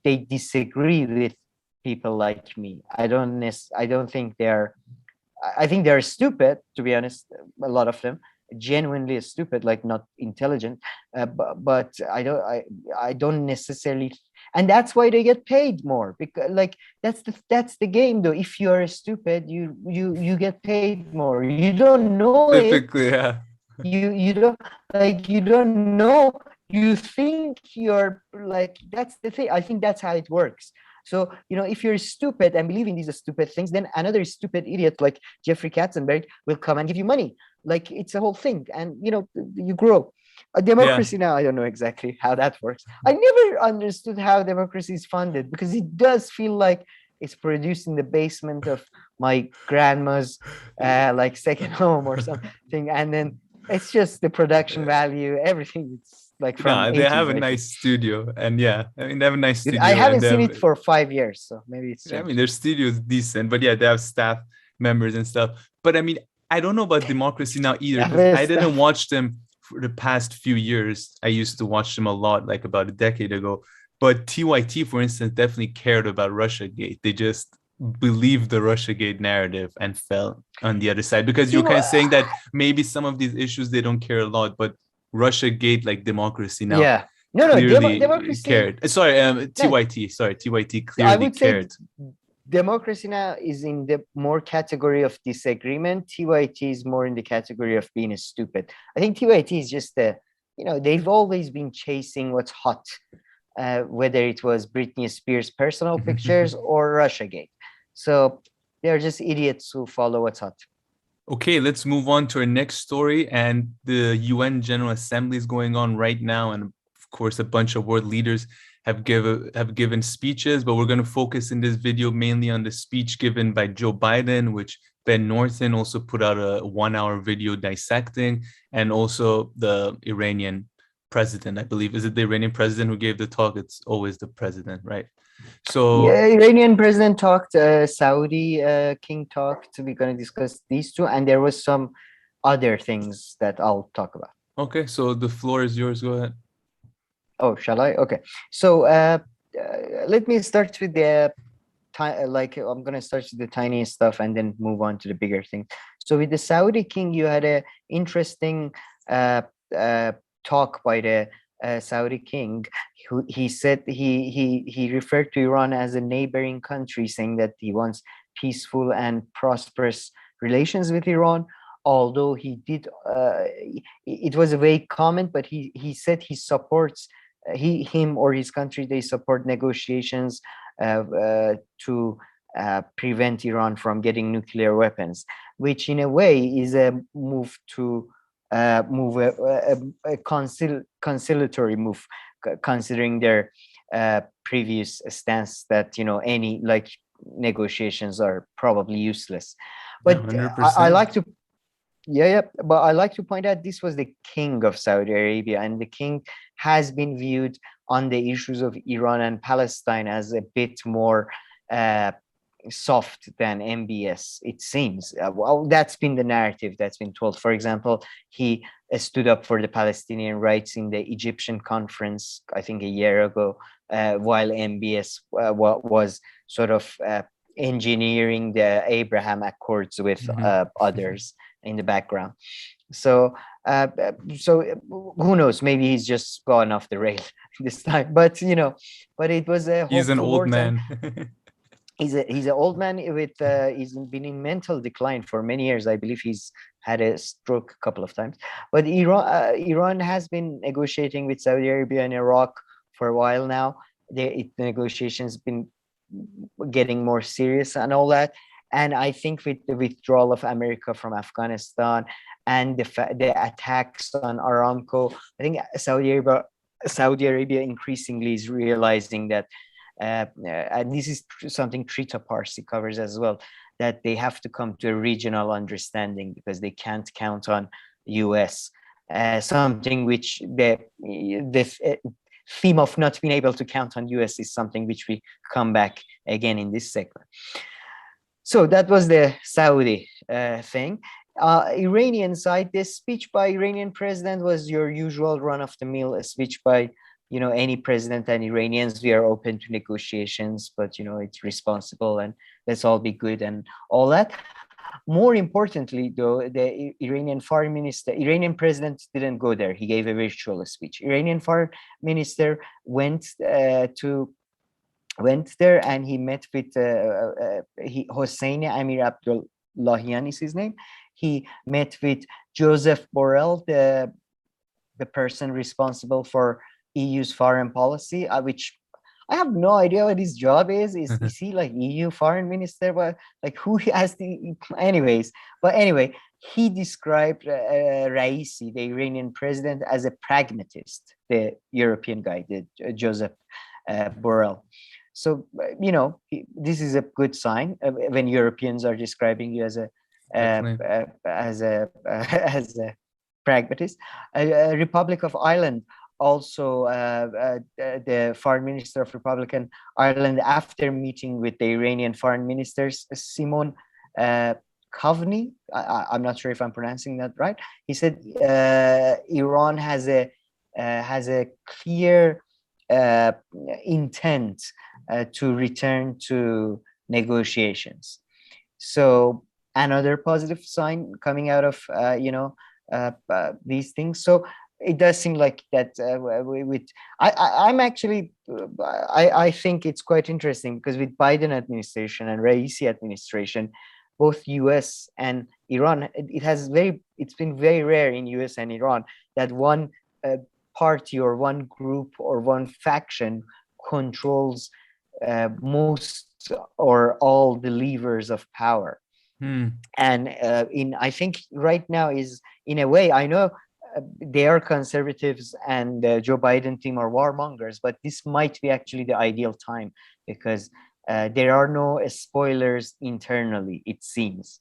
they disagree with people like me. I think they're stupid, to be honest. A lot of them genuinely stupid, like not intelligent. But I don't necessarily, and that's why they get paid more, because that's the game though. If you're stupid, you get paid more. You don't know typically, it. Yeah. You don't know. You think you're like, that's the thing. I think that's how it works. So, if you're stupid and believe in these stupid things, then another stupid idiot like Jeffrey Katzenberg will come and give you money. Like, it's a whole thing. And, you grow. A Democracy Now! I don't know exactly how that works. I never understood how democracy is funded, because it does feel like it's produced in the basement of my grandma's second home or something. And then it's just the production value, everything. It's like from they have a nice studio, and they have a nice studio. I haven't seen it for 5 years, so maybe it's changed. Their studio is decent, but they have staff members and stuff. But I don't know about Democracy Now either, That because I was didn't tough. watch them for the past few years. I used to watch them a lot, like about a decade ago. But TYT, for instance, definitely cared about Russiagate. They just believed the Russiagate narrative and fell on the other side. Because you're kind of saying that maybe some of these issues they don't care a lot, but Russiagate, like Democracy Now, Yeah. No, no, clearly democracy. cared. Sorry, No, TYT. Sorry, TYT I clearly would say cared. democracy now is in the more category of disagreement. TYT is more in the category of being stupid. I think TYT is just they've always been chasing what's hot, whether it was Britney Spears' personal pictures or Russiagate. So they're just idiots who follow what's hot. Okay, let's move on to our next story. And the UN General Assembly is going on right now, and of course, a bunch of world leaders have given speeches. But we're going to focus in this video mainly on the speech given by Joe Biden, which Ben Norton also put out a 1 hour video dissecting, and also the Iranian president. I believe, is it the Iranian president who gave the talk? It's always the president, right? So Yeah, Iranian president talked, Saudi king talked. We're going to discuss these two, and there was some other things that I'll talk about. okay, so the floor is yours. Go ahead. Oh, shall I? Okay. So let me start with the I'm going to start with the tiniest stuff and then move on to the bigger thing. So with the Saudi king, you had a interesting talk by the Saudi king. He said he referred to Iran as a neighboring country, saying that he wants peaceful and prosperous relations with Iran. Although he did, it was a vague comment, but he said he supports him or his country. They support negotiations to prevent Iran from getting nuclear weapons, which in a way is a move to move a conciliatory move, considering their previous stance that any like negotiations are probably useless. But I 100%. like to yeah, but I like to point out this was the king of Saudi Arabia, and the king has been viewed on the issues of Iran and Palestine as a bit more uh, soft than MBS, it seems. Well, that's been the narrative that's been told. For example, he stood up for the Palestinian rights in the Egyptian conference, I think a year ago, while MBS was sort of engineering the Abraham Accords with others in the background. So, who knows? Maybe he's just gone off the rail this time. But but it was a He's an hopeful old horse, and man. he's an old man with he's been in mental decline for many years. I believe he's had a stroke a couple of times. But Iran has been negotiating with Saudi Arabia and Iraq for a while now. The negotiations been getting more serious and all that. And I think with the withdrawal of America from Afghanistan and the attacks on Aramco, I think Saudi Arabia increasingly is realizing that, and this is something Trita Parsi covers as well, that they have to come to a regional understanding because they can't count on US. Something which the theme of not being able to count on US is something which we come back again in this segment. So that was the Saudi thing. Iranian side, this speech by Iranian president was your usual run-of-the-mill speech by any president, and Iranians, we are open to negotiations, but it's responsible and let's all be good and all that. More importantly, though, the Iranian president didn't go there. He gave a virtual speech. Iranian foreign minister went there and he met with Hossein Amir Abdullahian is his name. He met with Joseph Borrell, the person responsible for EU's foreign policy, which I have no idea what his job is. Is he like EU foreign minister? But like who has the anyways? But anyway, he described Raisi, the Iranian president, as a pragmatist, the European guy, the Joseph Borrell. So this is a good sign when Europeans are describing you as a as a pragmatist. Republic of Ireland also, the foreign minister of Republican Ireland, after meeting with the Iranian foreign ministers, Simon Kavni, I'm not sure if I'm pronouncing that right. He said Iran has a clear uh, intent to return to negotiations. So another positive sign coming out of these things. So it does seem like that with I'm actually I think it's quite interesting because with Biden administration and Raisi administration, both US and Iran, it's been very rare in US and Iran that one party or one group or one faction controls most or all the levers of power. And I think right now is, in a way, I know they are conservatives and Joe Biden team are warmongers, but this might be actually the ideal time because there are no spoilers internally, it seems,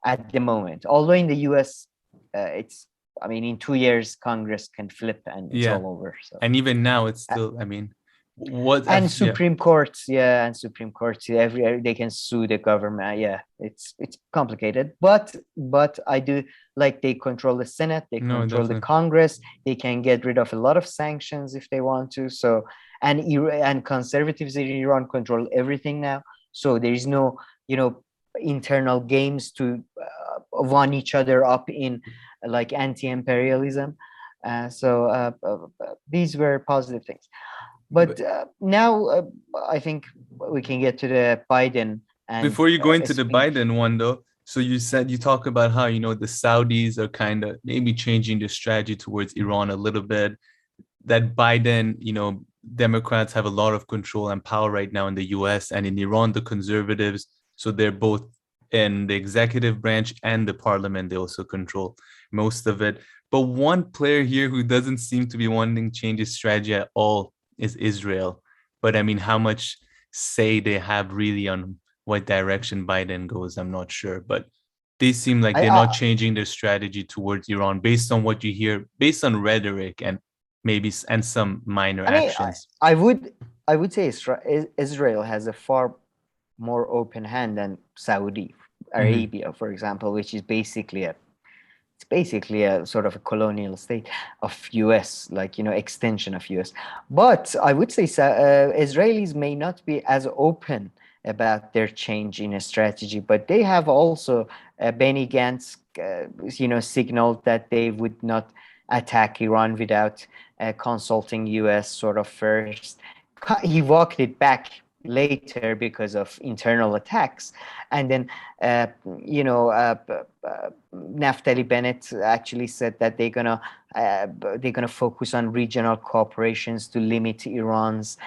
at the moment. Although in the US, in 2 years, Congress can flip and it's all over. So. And even now, it's still, Supreme Courts, and Supreme Courts, they can sue the government. Yeah, it's complicated, but I do like they control the Senate, they control the Congress, they can get rid of a lot of sanctions if they want to. So and conservatives in Iran control everything now. So there is no internal games to one each other up in like anti-imperialism. So these were positive things. But now I think we can get to the Biden. And before you go into the Biden one, though, so you talk about how, the Saudis are kind of maybe changing their strategy towards Iran a little bit. That Biden, Democrats have a lot of control and power right now in the US, and in Iran, the conservatives. So they're both in the executive branch and the parliament. They also control most of it. But one player here who doesn't seem to be wanting to change his strategy at all is Israel. But I mean, how much say they have really on what direction Biden goes, I'm not sure. But they seem like they're not changing their strategy towards Iran based on what you hear, based on rhetoric and maybe and some minor actions. I would say Israel has a far more open hand than Saudi Arabia, for example, which is basically a sort of a colonial state of US, extension of US. But I would say Israelis may not be as open about their change in a strategy, but they have also Benny Gantz, signaled that they would not attack Iran without consulting US sort of first. He walked it back later because of internal attacks, and then Naftali Bennett actually said that they're gonna focus on regional cooperations to limit Iran's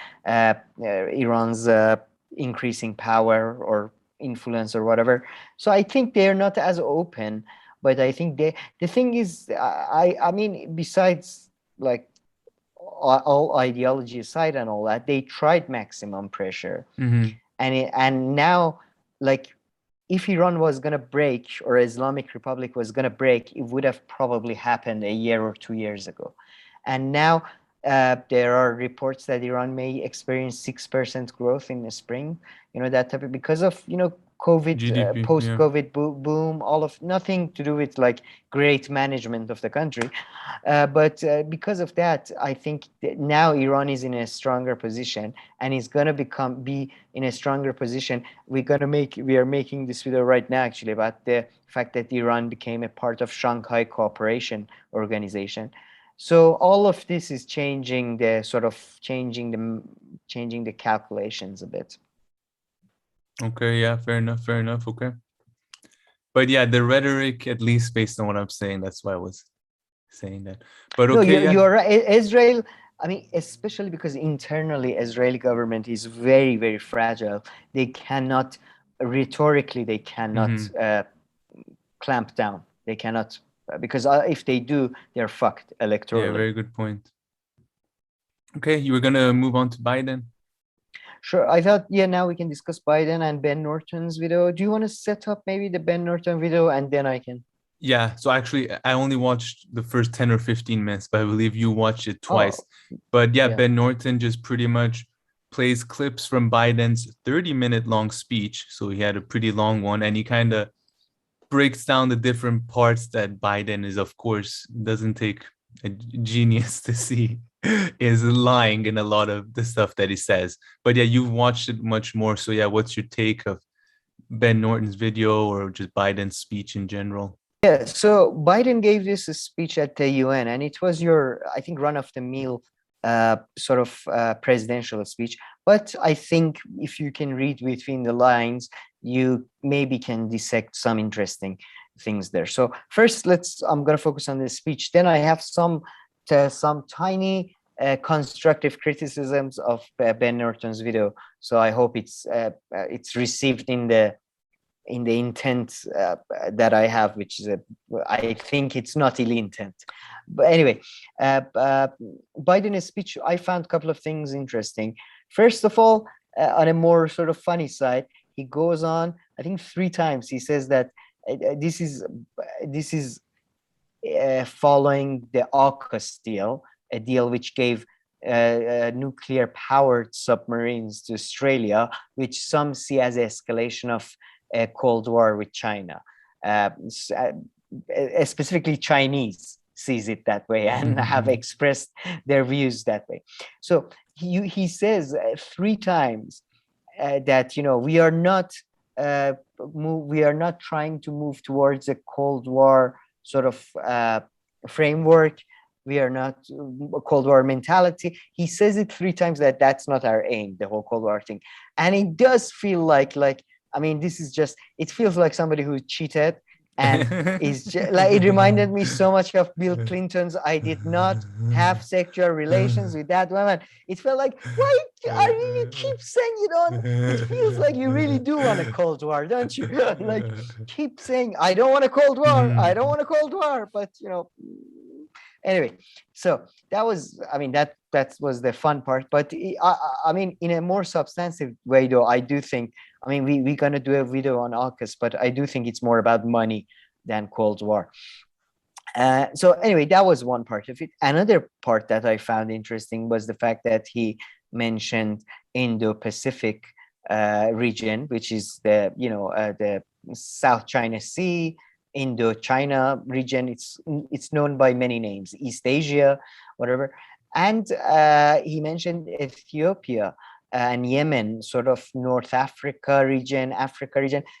increasing power or influence or whatever. So I think they're not as open, but I think the thing is, I mean, besides like all ideology aside and all that, they tried maximum pressure. And now, like, if Iran was going to break or Islamic Republic was going to break, it would have probably happened a year or 2 years ago. And now there are reports that Iran may experience 6% growth in the spring, that type of, because of, COVID, GDP, post-COVID boom, nothing to do with like great management of the country. But because of that, I think that now Iran is in a stronger position and is going to be in a stronger position. We are making this video right now actually about the fact that Iran became a part of Shanghai Cooperation Organization. So all of this is changing the calculations a bit. Okay, yeah, fair enough. Okay. But yeah, the rhetoric, at least based on what I'm saying, that's why I was saying that. But okay, no, you're right. Israel, I mean, especially because internally Israeli government is very, very fragile. They cannot, rhetorically, they cannot clamp down. They cannot, because if they do, they're fucked electorally. Yeah, very good point. Okay, you were gonna move on to Biden. Sure. I thought, now we can discuss Biden and Ben Norton's video. Do you want to set up maybe the Ben Norton video and then I can? Yeah. So actually, I only watched the first 10 or 15 minutes, but I believe you watched it twice. But yeah, Ben Norton just pretty much plays clips from Biden's 30-minute long speech. So he had a pretty long one, and he kind of breaks down the different parts that Biden is, of course, doesn't take a genius to see is lying in a lot of the stuff that he says. But yeah, you've watched it much more. So yeah, what's your take of Ben Norton's video or just Biden's speech in general? Yeah, so Biden gave this speech at the UN, and it was your, I think, run-of-the-mill sort of presidential speech. But I think if you can read between the lines, you maybe can dissect some interesting things there. So first, I'm going to focus on this speech. Then I have some tiny constructive criticisms of Ben Norton's video. So I hope it's received in the intent that I have, which is I think it's not ill intent. But anyway, Biden's speech, I found a couple of things interesting. First of all, on a more sort of funny side, he goes on, I think 3 times, he says that this is following the AUKUS deal, a deal which gave nuclear-powered submarines to Australia, which some see as escalation of a Cold War with China. Specifically, Chinese sees it that way and have expressed their views that way. So he says 3 times that we are not trying to move towards a Cold War sort of framework. We are not a Cold War mentality. He says it 3 times that that's not our aim, the whole Cold War thing. And it does feel like I mean, this is just, it feels like somebody who cheated and is just, like, it reminded me so much of Bill Clinton's, I did not have sexual relations with that woman. It felt like, why are you keep saying you don't? It feels like you really do want a Cold War, don't you? Like, keep saying, I don't want a Cold War. I don't want a Cold War. But, anyway, so that was, I mean, that was the fun part. But I mean, in a more substantive way, though, I do think, I mean, we're going to do a video on AUKUS, but I do think it's more about money than Cold War. So anyway, that was one part of it. Another part that I found interesting was the fact that he mentioned Indo-Pacific region, which is the South China Sea, Indo-China region. It's known by many names, East Asia, whatever. And he mentioned Ethiopia and Yemen, sort of North Africa region,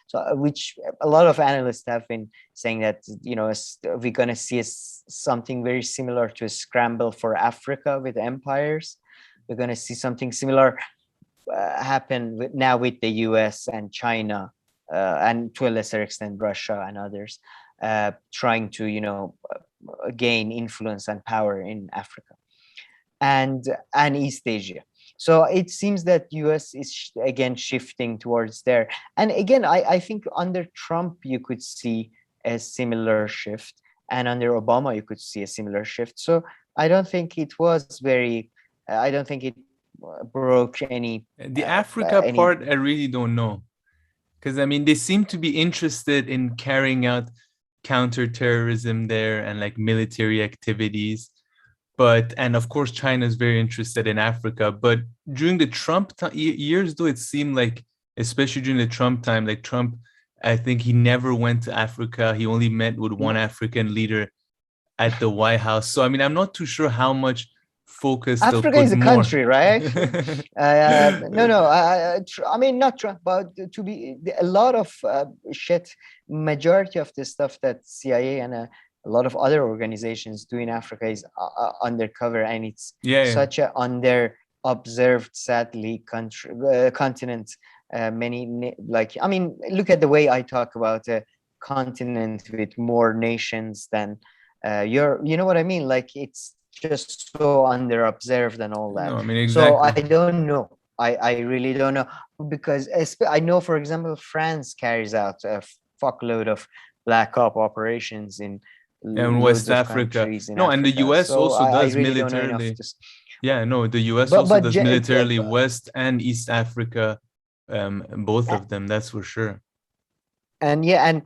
so which a lot of analysts have been saying that we're going to see something very similar to a scramble for Africa with empires. We're going to see something similar happen now with the US and China, and to a lesser extent Russia and others, trying to gain influence and power in Africa and East Asia. So it seems that US is again shifting towards there. And again, I think under Trump, you could see a similar shift. And under Obama, you could see a similar shift. So I don't think it was I don't think it broke any. The Africa part, I really don't know. Because, I mean, they seem to be interested in carrying out counterterrorism there and like military activities. And of course, China is very interested in Africa. But during the Trump years, though, it seemed like, especially during the Trump time, like Trump, I think he never went to Africa. He only met with one African leader at the White House. So, I mean, I'm not too sure how much focus Africa is a country, right? I mean, not Trump, but to be a lot of majority of the stuff that CIA and a lot of other organizations do in Africa is undercover, and it's such an under-observed, sadly, continent. I mean, look at the way I talk about a continent with more nations than you know what I mean? Like, it's just so under-observed and all that. No, I mean, exactly. So I don't know. I really don't know, because I know, for example, France carries out a fuckload of black op operations in West Africa. And the US also does militarily. The US also does militarily West and East Africa, both of them, that's for sure. And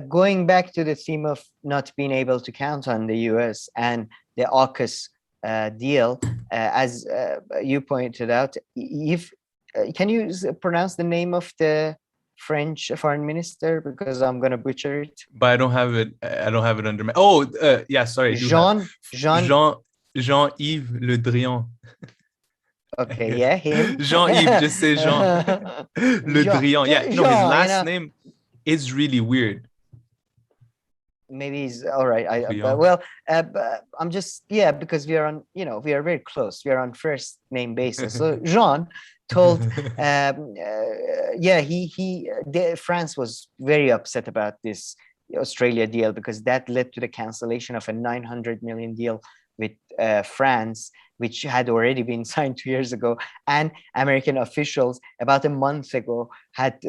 going back to the theme of not being able to count on the US and the AUKUS deal, as you pointed out, can you pronounce the name of the French foreign minister? Because I'm gonna butcher it. But I don't have it. I don't have it under my. Oh, yeah. Sorry, I do have Jean. Jean Jean-Yves Le Drian. I Okay, guess yeah, him. Jean-Yves. Just say Jean Le Jean, Drian. Yeah, no, his Jean, last name is really weird. maybe he's all right. But Drian. well, but I'm just, yeah, because we are on, we are very close. We are on first name basis. So Jean told, yeah, France was very upset about this Australia deal because that led to the cancellation of a 900 million deal with France, which had already been signed 2 years ago. And American officials about a month ago had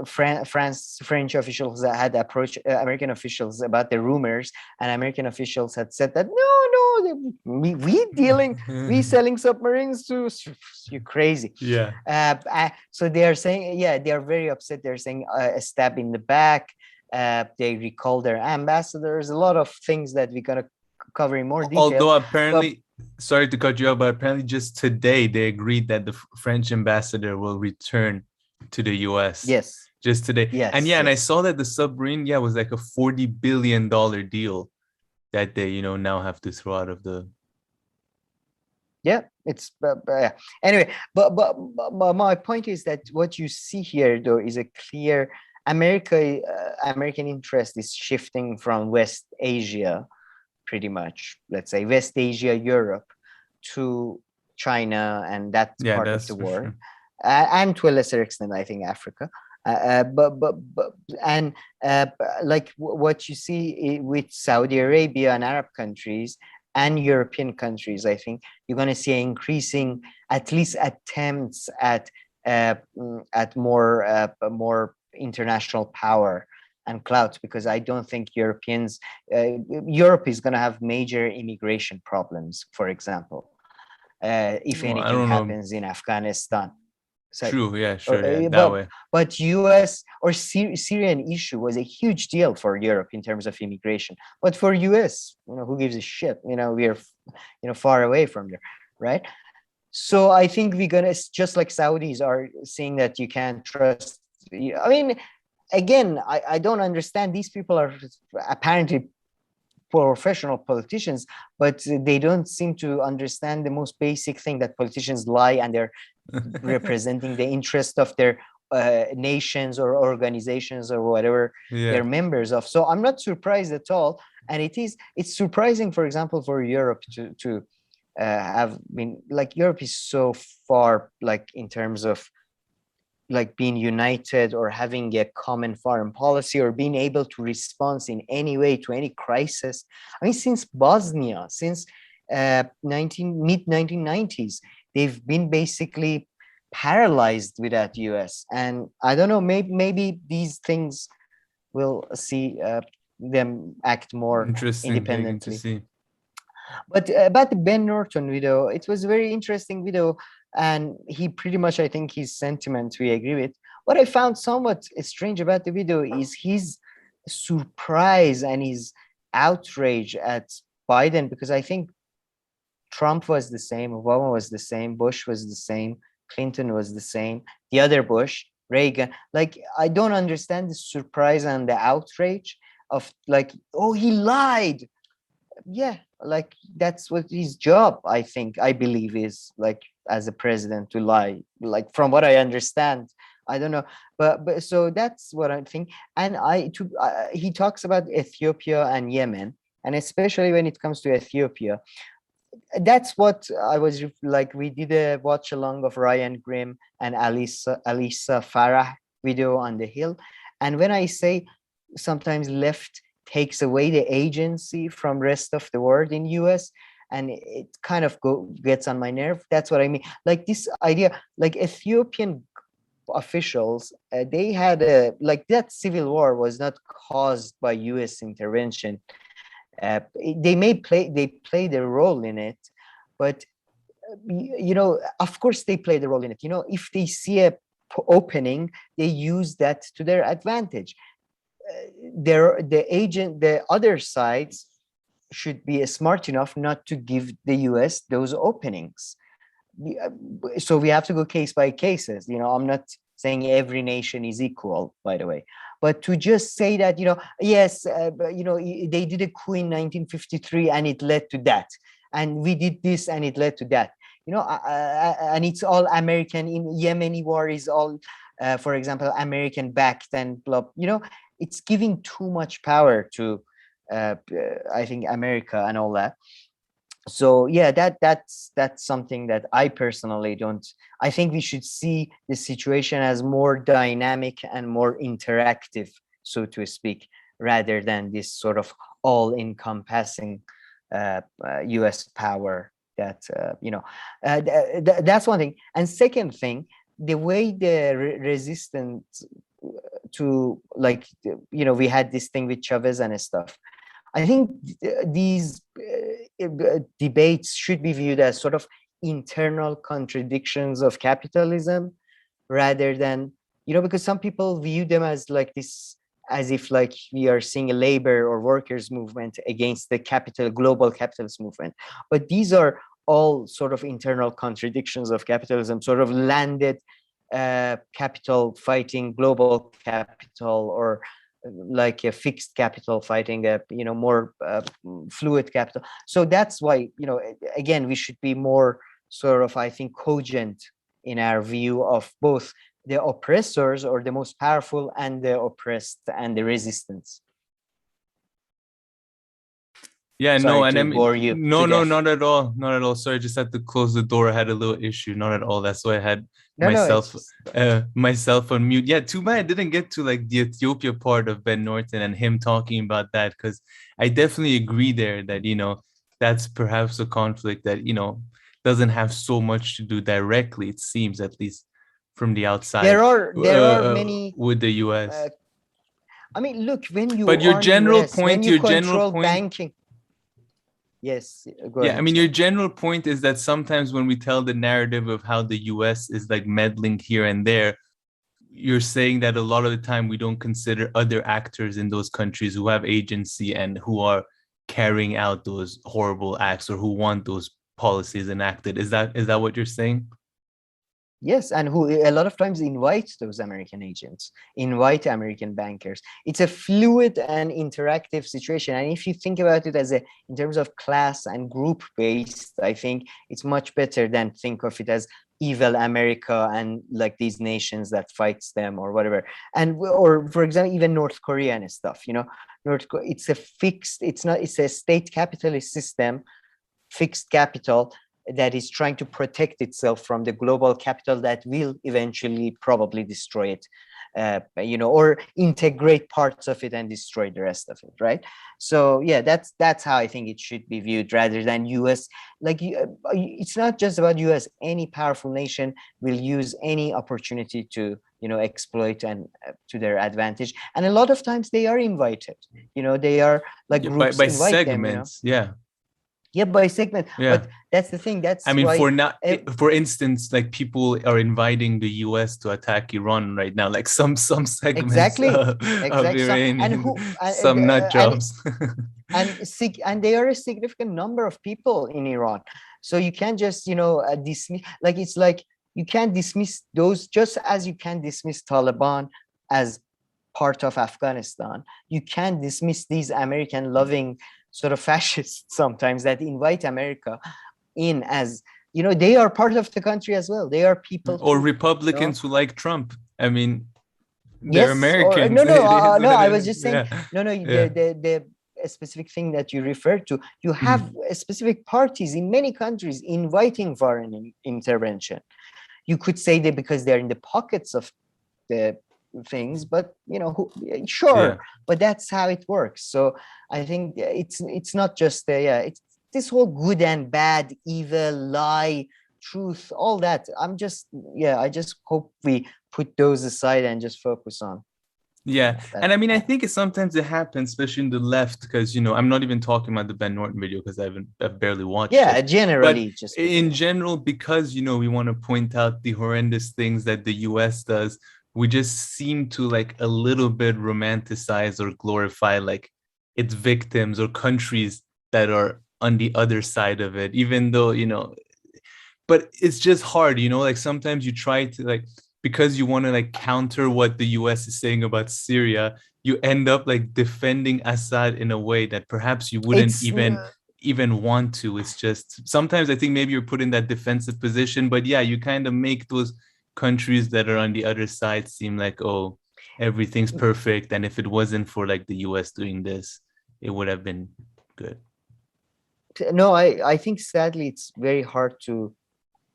French officials had approached American officials about the rumors, and American officials had said that no, we selling submarines to you crazy. Yeah. So they are saying, yeah, they are very upset. They're saying a stab in the back. They recall their ambassadors. A lot of things that we're gonna cover in more detail. Although apparently, sorry to cut you off, but apparently just today they agreed that the French ambassador will return to the US. Yes. Just today. Yes. And yeah, and I saw that the submarine, was like a $40 billion deal that they, now have to throw out of the. Yeah, it's yeah. Anyway, but my point is that what you see here though is a clear American interest is shifting from West Asia, pretty much, let's say West Asia, Europe, to China and that part of the world, sure. And to a lesser extent, I think Africa. Like what you see with Saudi Arabia and Arab countries and European countries, I think you're going to see increasing, at least attempts at more international power and clout, because I don't think Europe is going to have major immigration problems, for example, if anything happens in Afghanistan. So, true, yeah, sure, that way. But US or Syrian issue was a huge deal for Europe in terms of immigration. But for US, who gives a shit? We are, far away from there, right? So I think we're gonna, just like Saudis are saying that you can't trust. I mean, again, I don't understand. These people are apparently professional politicians, but they don't seem to understand the most basic thing, that politicians lie and they're representing the interest of their nations or organizations or whatever they're members of. So I'm not surprised at all. And it's surprising, for example, for Europe to have been, like, Europe is so far, like, in terms of like being united or having a common foreign policy or being able to respond in any way to any crisis. I mean, since Bosnia, since mid-1990s, they've been basically paralyzed without US. And I don't know, maybe these things will see them act more independently. To see. But about the Ben Norton video, it was a very interesting video. And he pretty much, I think his sentiments we agree with. What I found somewhat strange about the video is his surprise and his outrage at Biden, because I think Trump was the same, Obama was the same, Bush was the same, Clinton was the same, the other Bush, Reagan. Like, I don't understand the surprise and the outrage of, like, oh, he lied. Yeah, like, that's what his job, I believe, is, like, as a president, to lie, like, from what I understand. I don't know, but so that's what I think. And he talks about Ethiopia and Yemen, and especially when it comes to Ethiopia, that's what I was like. We did a watch along of Ryan Grimm and Alisa Farah video on the Hill, and when I say sometimes left takes away the agency from rest of the world in US, and it kind of gets on my nerve. That's what I mean. Like, this idea, like, Ethiopian officials, they had that civil war was not caused by US intervention. They played a role in it, but of course they played a role in it. If they see a opening, they use that to their advantage. The other sides should be smart enough not to give the US those openings. So we have to go case by cases. I'm not saying every nation is equal, by the way. But to just say that, yes, they did a coup in 1953 and it led to that. And we did this and it led to that. And it's all American. In Yemeni war is all, for example, American backed and blah. It's giving too much power to, I think, America and all that. So yeah, that's something that I personally don't. I think we should see the situation as more dynamic and more interactive, so to speak, rather than this sort of all-encompassing U.S. power. That's one thing. And second thing, the way the resistance to, like, we had this thing with Chavez and stuff. I think these debates should be viewed as sort of internal contradictions of capitalism, rather than, because some people view them as like this, as if like we are seeing a labor or workers movement against the global capitalist movement. But these are all sort of internal contradictions of capitalism, sort of landed capital fighting global capital, or like a fixed capital fighting a more fluid capital. So that's why, again, we should be more sort of, I think, cogent in our view of both the oppressors, or the most powerful, and the oppressed, and the resistance. Yeah, Sorry no, and to I mean, bore you no, to death. not at all, not at all. Sorry, I just had to close the door. I had a little issue. Not at all. That's why I had myself on mute. Yeah, too bad I didn't get to like the Ethiopia part of Ben Norton and him talking about that, because I definitely agree there that that's perhaps a conflict that doesn't have so much to do directly, it seems, at least from the outside. There are many with the US. I mean, look, when you but your are general US, point, when you your control general point, banking. Yes, go ahead. I mean, your general point is that sometimes when we tell the narrative of how the US is like meddling here and there, you're saying that a lot of the time we don't consider other actors in those countries who have agency and who are carrying out those horrible acts, or who want those policies enacted. Is that what you're saying? Yes, and who a lot of times invite those American agents, invite American bankers. It's a fluid and interactive situation. And if you think about it in terms of class and group based, I think it's much better than think of it as evil America and like these nations that fights them or whatever. Or for example, even North Korea and stuff, it's a state capitalist system, fixed capital, that is trying to protect itself from the global capital that will eventually probably destroy it, or integrate parts of it and destroy the rest of it, right? So yeah, that's how I think it should be viewed, rather than US. Like, it's not just about US. Any powerful nation will use any opportunity to exploit and to their advantage, and a lot of times they are invited. They are like groups by invite segments, them. Yeah, by segment. Yeah. But that's the thing. That's, I mean, why for instance, like people are inviting the US to attack Iran right now, like some segments exactly. of Iranian, some nut jobs. And they are a significant number of people in Iran. So you can't just, dismiss, like, it's like you can't dismiss those, just as you can dismiss Taliban as part of Afghanistan. You can't dismiss these American loving sort of fascists sometimes that invite America in, as they are part of the country as well. They are people or Republicans who like Trump. I mean, yes, they're Americans. No, I was just saying, yeah. The specific thing that you referred to, you have specific parties in many countries inviting foreign intervention. You could say that because they're in the pockets of the things, but sure, but that's how it works. So I think it's not just it's this whole good and bad, evil, lie, truth, all that. I just hope we put those aside and just focus on and I mean, I think sometimes it happens, especially in the left, because I'm not even talking about the Ben Norton video because I've barely watched it. Generally, but just in general, because we want to point out the horrendous things that the US does, we just seem to like a little bit romanticize or glorify like its victims or countries that are on the other side of it, even though but it's just hard, like sometimes you try to like because you want to like counter what the US is saying about Syria, you end up like defending Assad in a way that perhaps you wouldn't It's even want to. It's just sometimes I think maybe you're put in that defensive position, but yeah, you kind of make those countries that are on the other side seem like, oh, everything's perfect, and if it wasn't for like the US doing this, it would have been good. no, I think sadly it's very hard to.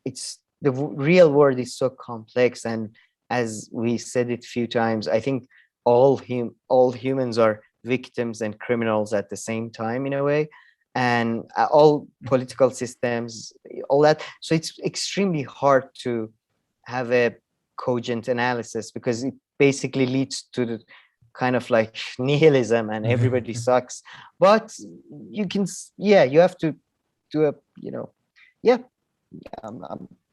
It's the real world is so complex, and as we said it a few times, I think all humans are victims and criminals at the same time in a way, and all political systems, all that. So it's extremely hard to have a cogent analysis because it basically leads to the kind of like nihilism and everybody sucks. But you can, yeah, you have to do a, yeah,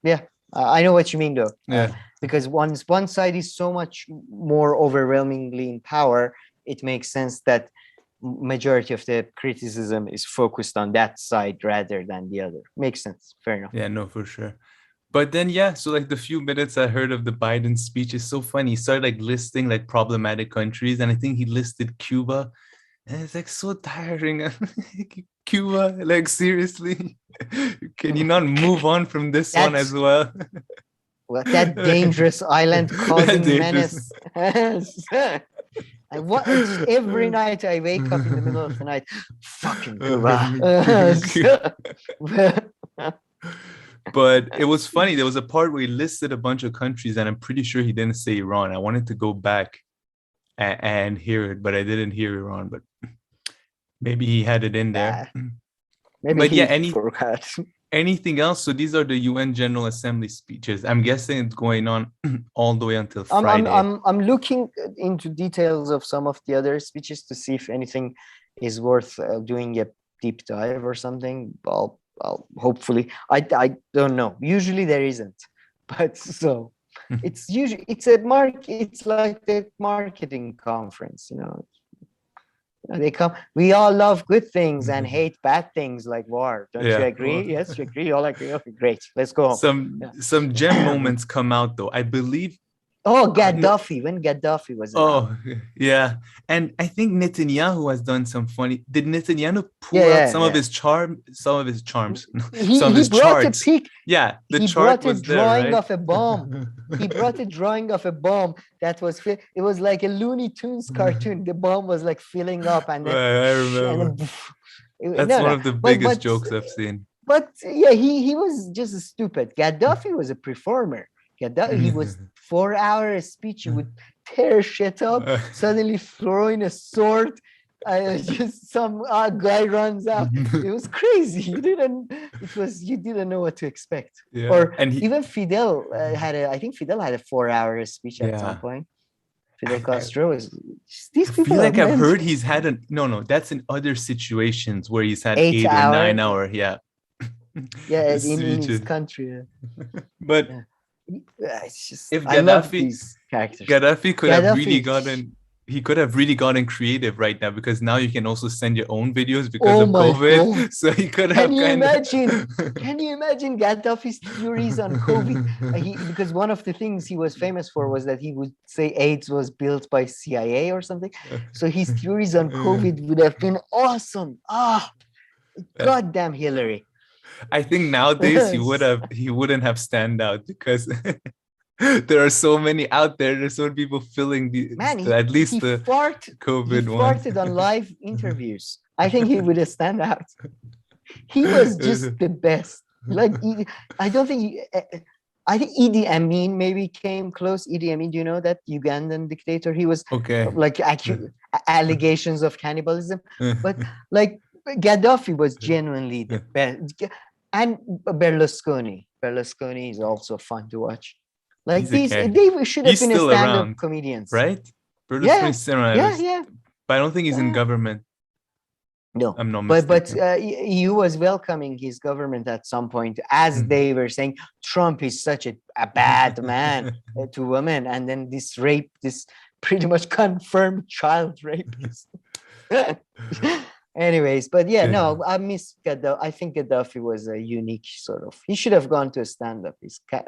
yeah. I know what you mean though. Yeah. Because one side is so much more overwhelmingly in power, it makes sense that majority of the criticism is focused on that side rather than the other. Makes sense. Fair enough. Yeah, no, for sure. But then, yeah, so like the few minutes I heard of the Biden speech is so funny. He started like listing like problematic countries, and I think he listed Cuba, and it's like so tiring. Cuba, like seriously, can you not move on from this one as well? Well, that dangerous island causing menace. I watch every night. I wake up in the middle of the night. Fucking Cuba. But it was funny. There was a part where he listed a bunch of countries, and I'm pretty sure he didn't say Iran. I wanted to go back and hear it, but I didn't hear Iran. But maybe he had it in there. Maybe but he yeah, forgot. Anything else? So these are the UN General Assembly speeches. I'm guessing it's going on all the way until Friday. I'm looking into details of some of the other speeches to see if anything is worth doing a deep dive or something. I'll hopefully. I don't know. Usually there isn't, but so it's usually it's like the marketing conference, They come. We all love good things and hate bad things like war. Don't you agree? Yes, you agree. You all agree. Okay, great. Let's go home. Some gem moments come out though. I believe. Oh, Gaddafi. When Gaddafi was around. Yeah. And I think Netanyahu has done some funny. Did Netanyahu pull out some of his charms? Some of his charms. Some of his charts. Yeah, the chart was there, right? He brought a drawing of a bomb. He brought a drawing of a bomb that was it was like a Looney Tunes cartoon. The bomb was like filling up, and then I remember. That's one of the biggest jokes I've seen. But yeah, he was just stupid. Gaddafi was a performer. He was 4-hour speech. He would tear shit up, suddenly throw in a sword. Just some guy runs out. It was crazy. You didn't know what to expect. Yeah. Or even Fidel I think Fidel had a 4-hour speech at some point. Fidel Castro is. These people. I feel like I've heard he's had no. That's in other situations where he's had 8 or 9 hour. Yeah. Yeah, in his country. But. It's just, if Gaddafi could have really gotten, he could have really gotten creative right now, because now you can also send your own videos because of COVID. God. So he could have. Can you imagine Gaddafi's theories on COVID? Because one of the things he was famous for was that he would say AIDS was built by CIA or something. So his theories on COVID would have been awesome. Goddamn Hillary. I think nowadays he wouldn't have stand out, because there are so many out there. There's so many people filling the COVID one. He farted on live interviews. I think he would have stand out. He was just the best. Like I think Idi Amin maybe came close. Idi Amin, do you know that Ugandan dictator? He was like allegations of cannibalism, but like Gaddafi was genuinely the best. And Berlusconi is also fun to watch. Like they should have been stand-up comedians, right? Berlusconi's still around. Yeah. But I don't think he's in government. No, I'm not mistaken. But he was welcoming his government at some point, as they were saying Trump is such a bad man to women, and then this pretty much confirmed child rapist. Anyways, but yeah, Yeah. no, I miss Gaddafi. I think Gaddafi was a unique sort of. He should have gone to a stand-up.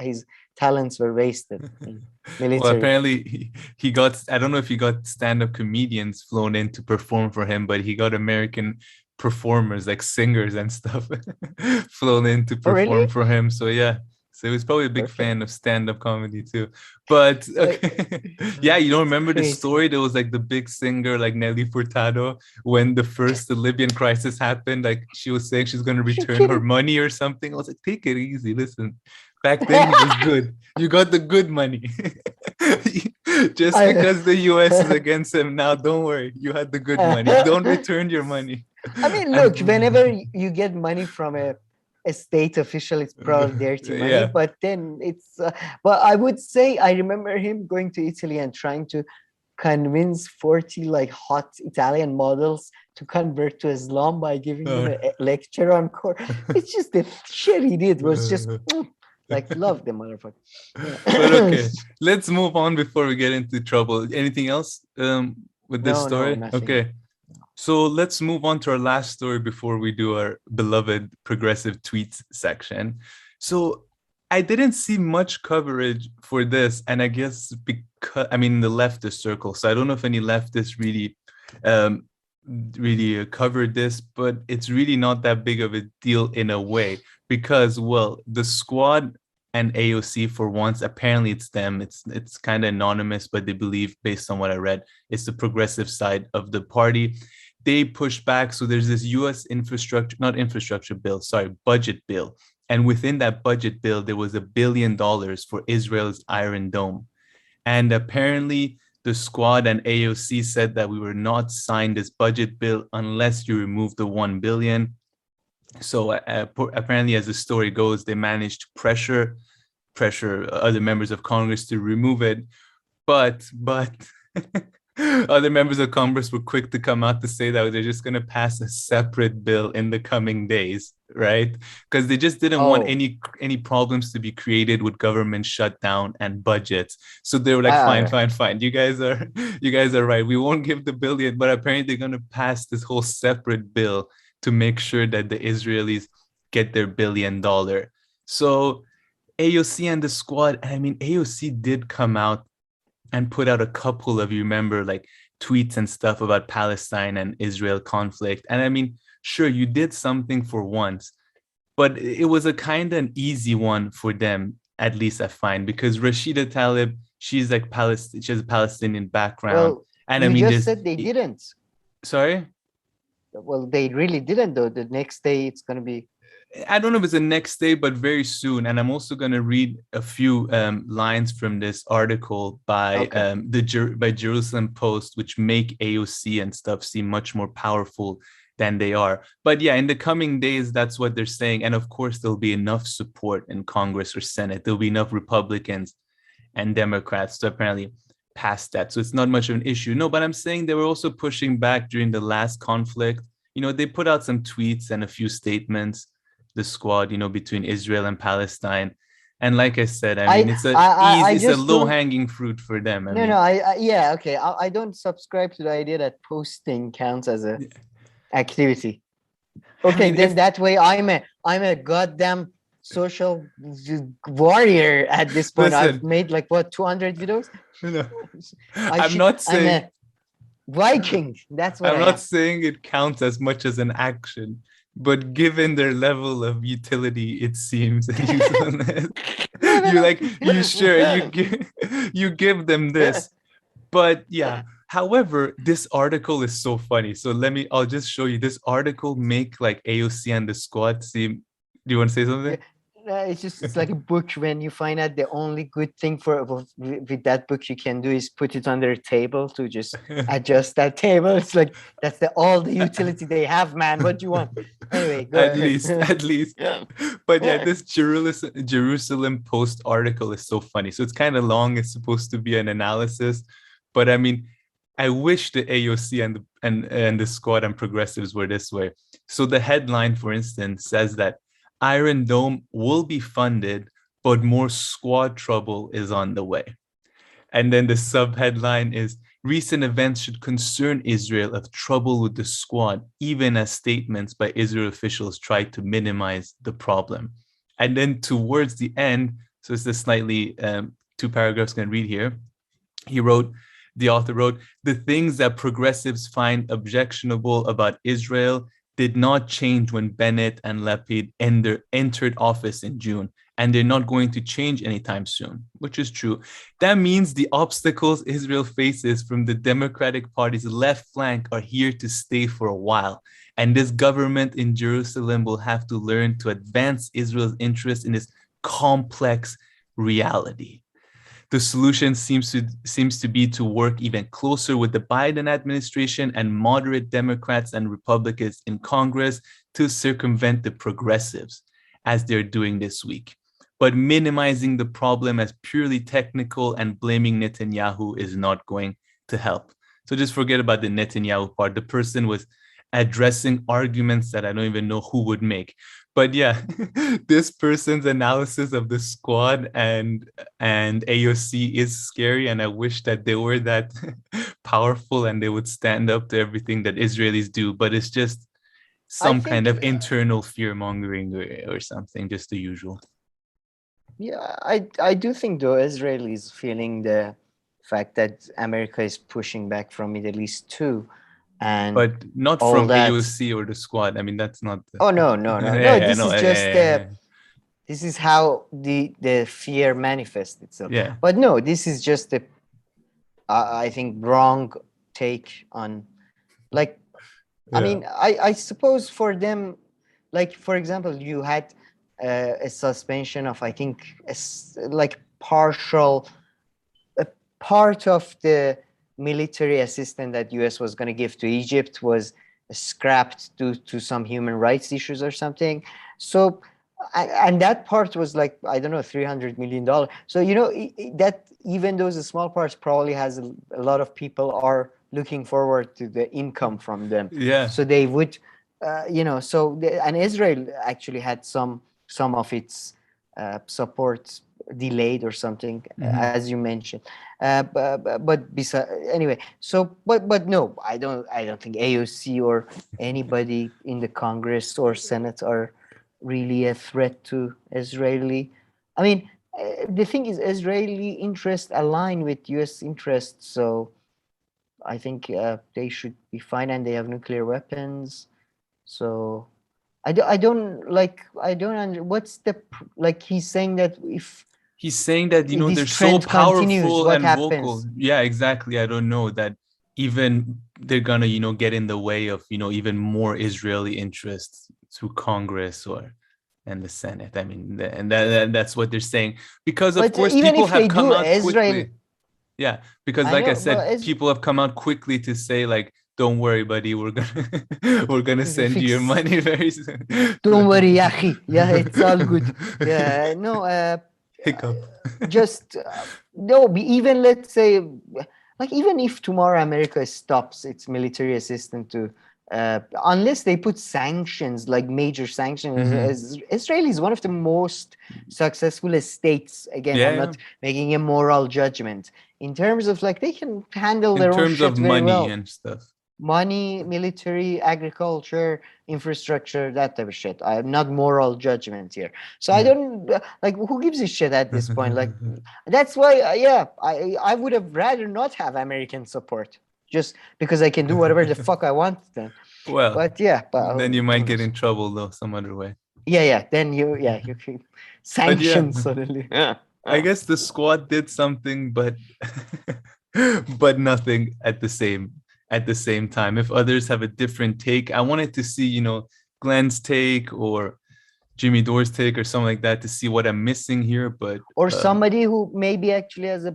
His talents were wasted in Well, military. apparently he got, I don't know if he got stand-up comedians flown in to perform for him, but he got American performers like singers and stuff flown in to Oh, really? perform for him. So yeah. So he was probably a big Perfect. fan of stand-up comedy too. But okay. Yeah, you don't It's remember the crazy. story? There was like the big singer like Nelly Furtado when the Libyan crisis happened, like she was saying she's gonna You're return her kidding. money or something. I was like, take it easy, listen. Back then he was good. You got the good money. Just I, because the US is against him now, don't worry. You had the good money. Don't return your money. I mean, look, whenever And you get money from a state official, it's probably dirty money. yeah. But then but I would say I remember him going to Italy and trying to convince 40 like hot Italian models to convert to Islam by giving them Uh, a lecture on court. It's just the shit he did was just uh, like love the motherfucker. but Yeah. okay, let's move on before we get into trouble. Anything else with this No, story? nothing. Okay. So let's move on to our last story before we do our beloved progressive tweets section. So I didn't see much coverage for this, and I guess because I mean the leftist circle. So I don't know if any leftists um, really covered this, but it's really not that big of a deal in a way because, well, the squad and AOC for once, apparently it's them. It's kind of anonymous, but they believe, based on what I read, it's the progressive side of the party. They push back. So there's this US not infrastructure bill, sorry, budget bill. And within that budget bill, there was $1 billion for Israel's Iron Dome. And apparently, the squad and AOC said that we were not signed this budget bill unless you remove the 1 billion. So apparently, as the story goes, they managed to pressure other members of Congress to remove it. But other members of Congress were quick to come out to say that they're just going to pass a separate bill in the coming days, right? Because they just didn't want Oh, any problems to be created with government shutdown and budgets. So they were like, fine, ah, fine, fine. You guys are right. We won't give the billion, but apparently they're going to pass this whole separate bill to make sure that the Israelis get their $1 billion. So AOC and the squad, I mean, AOC did come out and put out a couple of, you remember, like tweets and stuff about Palestine and Israel conflict. And I mean, sure, you did something for once, but it was a kind of an easy one for them, at least I find, because Rashida Tlaib, she's like Palestine, she has a Palestinian background. well, And I you mean, just there's, said they didn't. sorry? Well, they really didn't, though. The next day it's going to be. I don't know if it's the next day, but very soon. And I'm also going to read a few lines from this article by Okay. by Jerusalem Post, which make AOC and stuff seem much more powerful than they are. But yeah, in the coming days, that's what they're saying. And of course, there'll be enough support in Congress or Senate. There'll be enough Republicans and Democrats to apparently pass that. So it's not much of an issue. No, but I'm saying they were also pushing back during the last conflict. You know, they put out some tweets and a few statements, the squad, you know, between Israel and Palestine. And like I said, I mean, I it's a just low don't. hanging fruit for them. I No, mean, yeah, okay. I don't subscribe to the idea that posting counts as a activity. I Okay, mean, then if that way I'm a goddamn social warrior at this point. I've listen, made like what 200 videos. you know, I should. I'm a Viking. That's what I'm I not am. saying it counts as much as an action, but given their level of utility, it seems, and usefulness, No, no, you no. like you sure you give them this. But yeah, however, this article is so funny. So I'll just show you this article make like AOC and the squad seem. Do you want to say something? It's like a book. When you find out the only good thing with that book you can do is put it under a table to just adjust that table. It's like that's all the utility they have, man. What do you want? Anyway, go At ahead. least, at least. But yeah, this Jerusalem Post article is so funny. So it's kind of long. It's supposed to be an analysis, but I mean, I wish the AOC and the squad and progressives were this way. So the headline, for instance, says that Iron Dome will be funded, but more squad trouble is on the way. And then the sub headline is Recent events should concern Israel of trouble with the squad, even as statements by Israel officials try to minimize the problem. And then towards the end, so it's a slightly 2 paragraphs going to read here. The author wrote, the things that progressives find objectionable about Israel did not change when Bennett and Lapid entered office in June, and they're not going to change anytime soon, which is true. That means the obstacles Israel faces from the Democratic Party's left flank are here to stay for a while, and this government in Jerusalem will have to learn to advance Israel's interest in this complex reality. The solution seems to be to work even closer with the Biden administration and moderate Democrats and Republicans in Congress to circumvent the progressives, as they're doing this week. But minimizing the problem as purely technical and blaming Netanyahu is not going to help. So just forget about the Netanyahu part. The person was addressing arguments that I don't even know who would make. But yeah, this person's analysis of the squad and AOC is scary, and I wish that they were that powerful and they would stand up to everything that Israelis do. But it's just some kind of internal fear mongering or something, just the usual. Yeah, I do think though Israel is feeling the fact that America is pushing back from Middle East too. And but not from AOC or the squad. I mean, that's not. Oh no! This is just this is how the fear manifests itself. Yeah. But no, this is just a I think wrong take on, like, I mean, I suppose for them, like for example, you had a suspension of, I think, like partial part of the military assistance that US was going to give to Egypt was scrapped due to some human rights issues or something. So, and that part was like, I don't know, $300 million. So, you know, that even those small parts probably has a lot of people are looking forward to the income from them. Yeah. So they would, you know, so, and Israel actually had some of its support delayed or something, as you mentioned, but anyway, so but no, I don't think AOC or anybody in the Congress or Senate are really a threat to Israeli. I mean, the thing is, Israeli interests align with US interests, so I think they should be fine, and they have nuclear weapons, so I don't what's the, like, he's saying that if he's saying that, you know, they're so powerful and vocal. Yeah, exactly. I don't know that even they're gonna, you know, get in the way of, you know, even more Israeli interests through Congress and the Senate. I mean, and that's what they're saying, because of course people have come out quickly. Yeah, because like I said, people have come out quickly to say, like, don't worry, buddy, we're gonna send you your money very soon. Don't worry, Yahi. Yeah, it's all good. Yeah, no, hiccup. Just no. Even let's say, like, even if tomorrow America stops its military assistance to, unless they put sanctions, like major sanctions, Israel is one of the most successful states. Again, I'm not making a moral judgment in terms of, like, they can handle their own shit very well. In terms of money and stuff. Money, military, agriculture, infrastructure, that type of shit. I am not moral judgment here. So I don't, like, who gives a shit at this point? Like, that's why, I would have rather not have American support, just because I can do whatever the fuck I want then. Well, but then you might get in trouble though, some other way. Yeah. Then you can sanctions suddenly. I guess the squad did something, but nothing at the same time. If others have a different take, I wanted to see, you know, Glenn's take or Jimmy Dore's take or something like that to see what I'm missing here. But or somebody who maybe actually has a,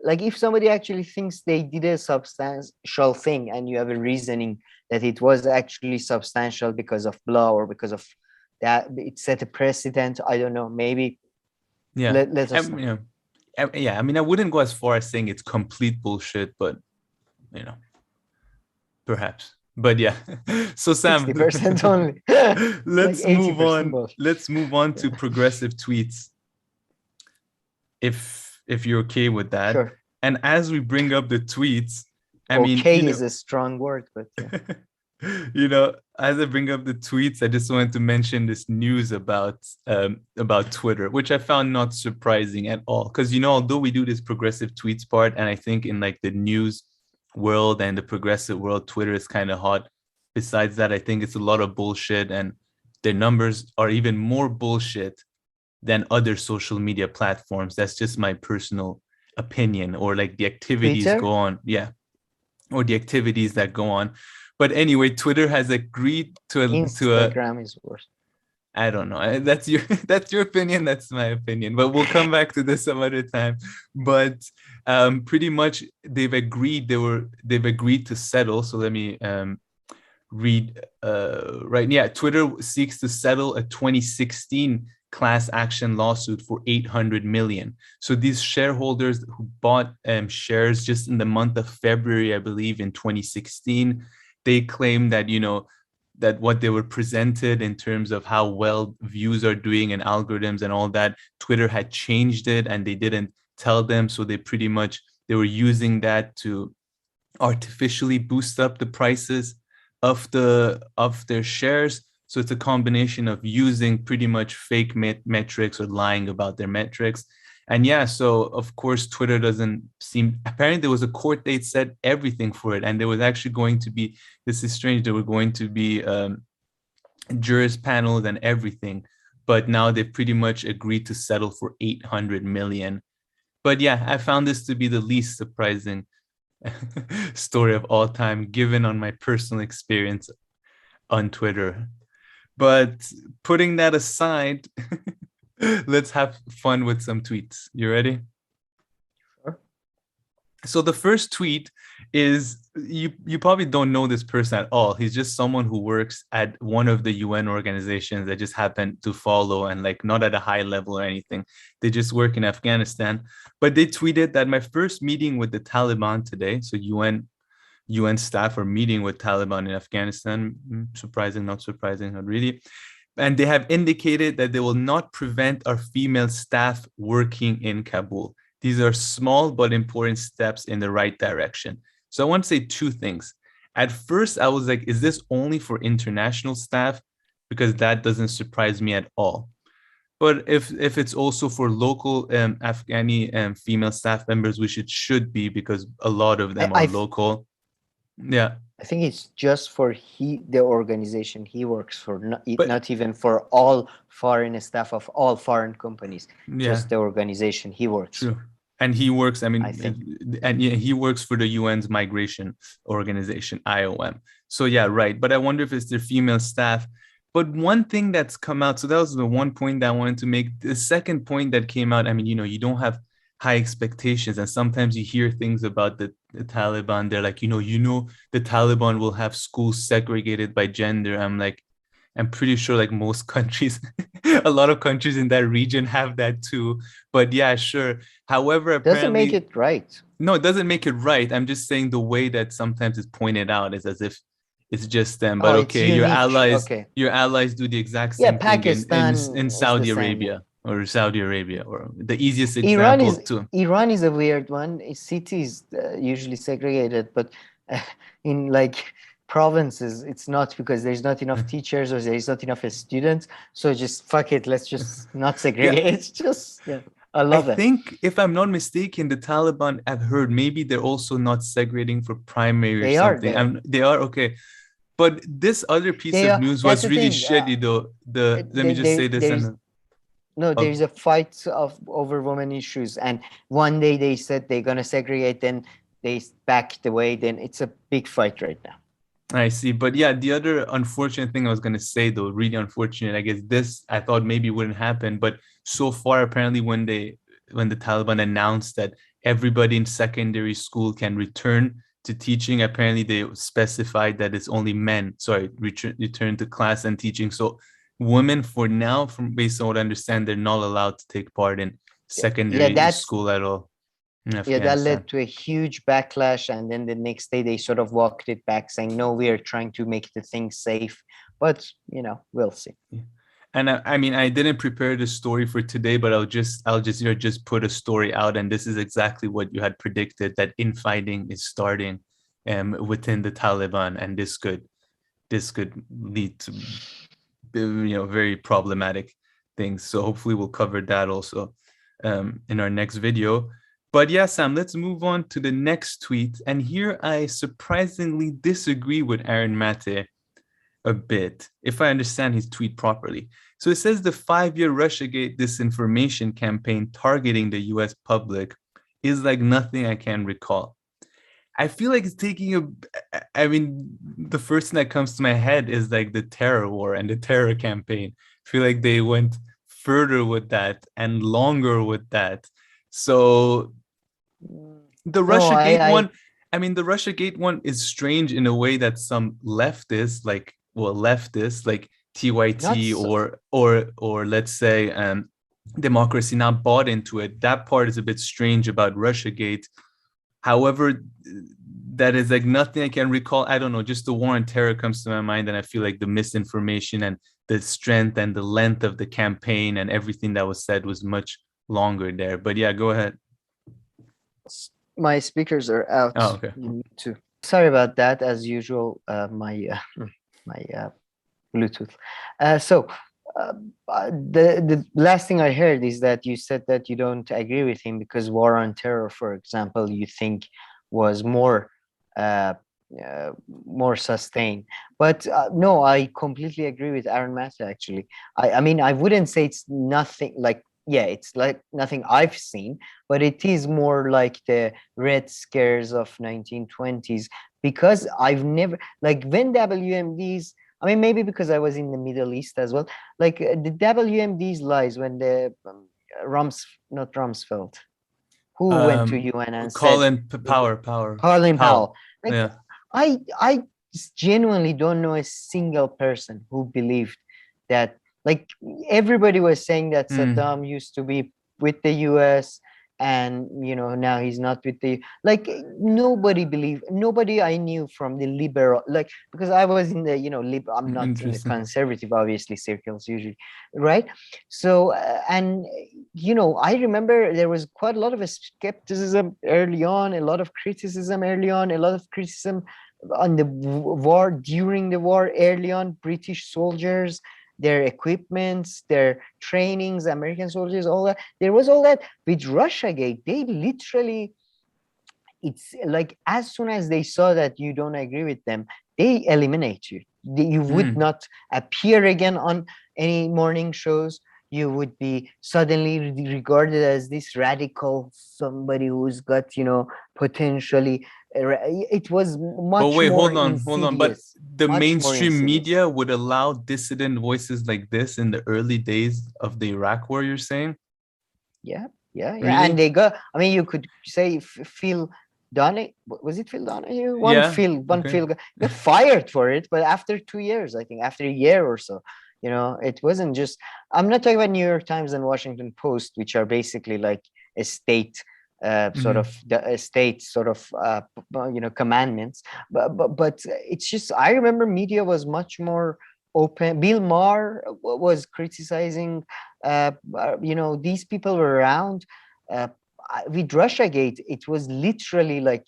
like, if somebody actually thinks they did a substantial thing and you have a reasoning that it was actually substantial because of blah or because of that, it set a precedent. I don't know. Maybe. Yeah. Let us know. Yeah. I mean, I wouldn't go as far as saying it's complete bullshit, but, you know, perhaps. But yeah. So Sam, 60% only. let's like move on. Bullshit. Let's move on to progressive tweets. If you're okay with that. Sure. And as we bring up the tweets, I mean, Okay is a strong word, but yeah. As I bring up the tweets, I just wanted to mention this news about Twitter, which I found not surprising at all. Because although we do this progressive tweets part, and I think in like the news world and the progressive world, Twitter is kind of hot. Besides that, I think it's a lot of bullshit, and their numbers are even more bullshit than other social media platforms. That's just my personal opinion, or like the activities Twitter? go on. Yeah. Or the activities that go on. But anyway, Twitter has agreed to a Instagram is worse. I don't know. That's your opinion. That's my opinion. But we'll come back to this some other time. But pretty much they've agreed to settle. So let me read right. Yeah, Twitter seeks to settle a 2016 class action lawsuit for 800 million. So these shareholders who bought shares just in the month of February, I believe, in 2016, they claim that that what they were presented in terms of how well views are doing and algorithms and all that, Twitter had changed it and they didn't tell them. So they were using that to artificially boost up the prices of their shares. So it's a combination of using pretty much fake metrics or lying about their metrics. And yeah, so of course, Twitter doesn't seem, apparently there was a court date set, everything for it. And there was actually going to be, this is strange, there were going to be jurors panels and everything. But now they've pretty much agreed to settle for 800 million. But yeah, I found this to be the least surprising story of all time, given on my personal experience on Twitter. But putting that aside, let's have fun with some tweets. You ready? Sure. So the first tweet is, you probably don't know this person at all. He's just someone who works at one of the UN organizations that just happen to follow, and like not at a high level or anything. They just work in Afghanistan. But they tweeted that my first meeting with the Taliban today, so UN staff are meeting with Taliban in Afghanistan. Surprising, not surprising, not really. And they have indicated that they will not prevent our female staff working in Kabul. These are small but important steps in the right direction. So I want to say two things. At first, I was like, is this only for international staff? Because that doesn't surprise me at all. But if it's also for local Afghani female staff members, which it should be, because a lot of them are local. Yeah, I think it's just for the organization he works for, not even for all foreign staff of all foreign companies. Yeah. Just the organization he works. True. And he works, I mean, he works for the UN's migration organization, IOM. So yeah, right. But I wonder if it's their female staff. But one thing that's come out, so that was the one point that I wanted to make. The second point that came out, I mean, you don't have high expectations, and sometimes you hear things about the Taliban. They're like, the Taliban will have schools segregated by gender. I'm pretty sure like most countries, a lot of countries in that region have that too. But yeah, sure. However, apparently, doesn't make it right. No, it doesn't make it right. I'm just saying the way that sometimes it's pointed out is as if it's just them. But okay, your allies do the exact same thing in Saudi Arabia. Or Saudi Arabia, or the easiest example too. Iran is a weird one. Cities usually segregated, but in like provinces, it's not, because there's not enough teachers or there's not enough students. So just fuck it, let's just not segregate. Yeah. It's just, I love it. I think, if I'm not mistaken, the Taliban, I've heard, maybe they're also not segregating for primary or something. They are, okay. But this other piece of news was really shitty though. Let me just say this. No, there's a fight over women issues, and one day they said they're gonna segregate, then they backed away. Then it's a big fight right now. I see, but yeah, the other unfortunate thing I was gonna say though, really unfortunate, I guess this I thought maybe wouldn't happen, but so far apparently when the Taliban announced that everybody in secondary school can return to teaching, apparently they specified that it's only men. Return to class and teaching. So women, for now, based on what I understand, they're not allowed to take part in secondary school at all. Yeah, that led to a huge backlash, and then the next day they sort of walked it back, saying, no, we are trying to make the thing safe. But we'll see. Yeah. And I mean, I didn't prepare the story for today, but I'll just put a story out, and this is exactly what you had predicted, that infighting is starting within the Taliban, and this could lead to very problematic things. So hopefully we'll cover that also in our next video. But yeah, Sam, let's move on to the next tweet. And here I surprisingly disagree with Aaron Maté a bit, if I understand his tweet properly. So it says the 5-year Russiagate disinformation campaign targeting the US public is like nothing I can recall. I feel like it's the first thing that comes to my head is like the terror war and the terror campaign. I feel like they went further with that and longer with that. So the the Russiagate one is strange in a way that some leftists, like TYT or let's say Democracy Now! Bought into it. That part is a bit strange about Russiagate. However, that is like nothing I can recall. I don't know, just the war on terror comes to my mind, and I feel like the misinformation and the strength and the length of the campaign and everything that was said was much longer there. But yeah, go ahead. My speakers are out. Oh, okay. You need to. Sorry about that. As usual, my Bluetooth. The last thing I heard is that you said that you don't agree with him because war on terror, for example, you think was more sustained. But no, I completely agree with Aaron Maté, actually. I mean, I wouldn't say it's nothing like, yeah, it's like nothing I've seen, but it is more like the Red Scares of 1920s, because I've never, like when WMDs, I mean, maybe because I was in the Middle East as well, like the WMD's lies when the not Rumsfeld, who went to UN and Colin said, Powell. Like, yeah. I genuinely don't know a single person who believed that. Like everybody was saying that Saddam used to be with the US, and now he's not with the, like, nobody I knew from the liberal, like, because I was in the I'm not in the conservative obviously circles usually, right? So and I remember there was quite a lot of skepticism early on, a lot of criticism early on, a lot of criticism on the war, during the war early on, British soldiers, their equipments, their trainings, American soldiers, all that. There was all that. With Russiagate, they literally, it's like as soon as they saw that you don't agree with them, they eliminate you. You would not appear again on any morning shows. You would be suddenly regarded as this radical, somebody who's got, potentially. It was much but wait, more hold on. But the mainstream media would allow dissident voices like this in the early days of the Iraq War, you're saying? Yeah. Really? And they got, I mean, you could say Phil Donahue, was it Phil Donahue? Phil got fired for it, but after 2 years, I think, after a year or so. It wasn't just, I'm not talking about New York Times and Washington Post, which are basically like a state commandments, but it's just, I remember media was much more open. Bill Maher was criticizing, these people were around. With Russiagate, it was literally like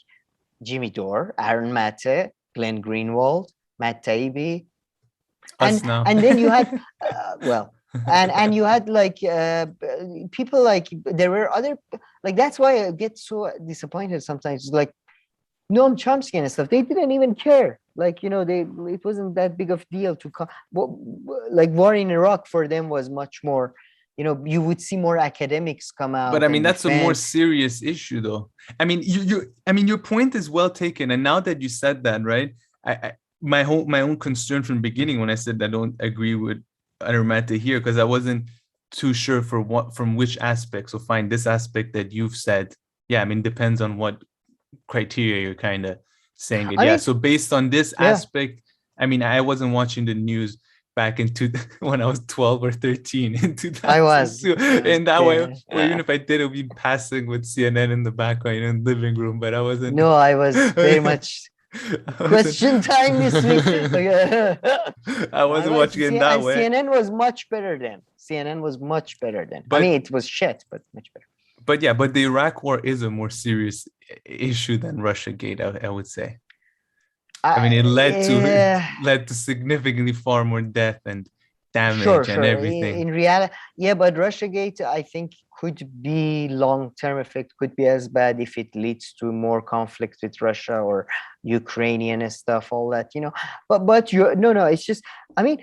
Jimmy Dore, Aaron Maté, Glenn Greenwald, Matt Taibbi, and then you had and you had like people, like there were other, like, that's why I get so disappointed sometimes, like Noam Chomsky and stuff. They didn't even care, like, it wasn't that big of a deal to come. Like war in Iraq for them was much more, you would see more academics come out. But I mean, that's a more serious issue, though. I mean, your point is well taken, and now that you said that, right, my own concern from the beginning when I said I don't agree with Aaron Maté here, because I wasn't too sure from which aspect. So find this aspect that you've said. Yeah, I mean, depends on what criteria you're kind of saying it. Yeah. So based on this aspect, I mean, I wasn't watching the news back when I was 12 or 13 in 2002. I was. In that way, or even if I did, it would be passing with CNN in the background in the living room, but I wasn't. No, I was very much question time this week. I wasn't watching it that way. CNN was much better then. But, I mean, it was shit, but much better. But yeah, but the Iraq War is a more serious issue than Russiagate, I would say. I mean, it Yeah, led to significantly far more death and sure, damage and sure. everything. In reality, yeah, but Russiagate, I think, could be long-term effect, could be as bad if it leads to more conflict with Russia or Ukrainian and stuff, all that, you know. But you no, no, it's just, I mean,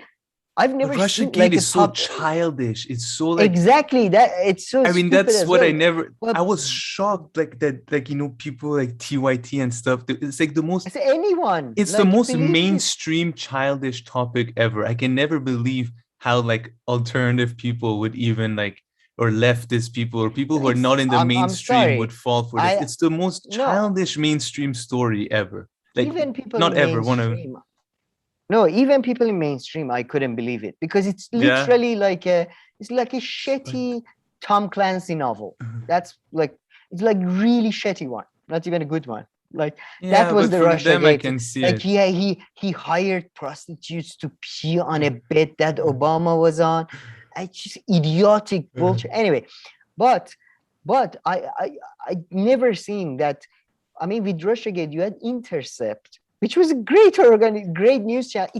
I've But never seen Russiagate like a is so pub. childish. It's so like, Exactly, that it's so I mean, stupid that's as what well. I But was shocked, like that, like, people like TYT and stuff. It's like the I most, say anyone it's the like most believes it. mainstream childish topic ever. I can never believe how like alternative people would even like, or leftist people or people who are It's not in the I'm mainstream would sorry. fall for this. I It's the most no, childish mainstream story ever. Like, even people not in ever, one of, mainstream. No, even people in mainstream, I couldn't believe it because it's yeah. literally like a shitty Tom Clancy novel. That's like it's like really shitty one, not even a good one. Like that Yeah, was but the from them I Russiagate. can see Like it. yeah, he hired prostitutes to pee on a bed that Obama was on. It's just idiotic bullshit. Anyway, but I never seen that. I mean, with Russiagate, you had Intercept, which was a great news channel.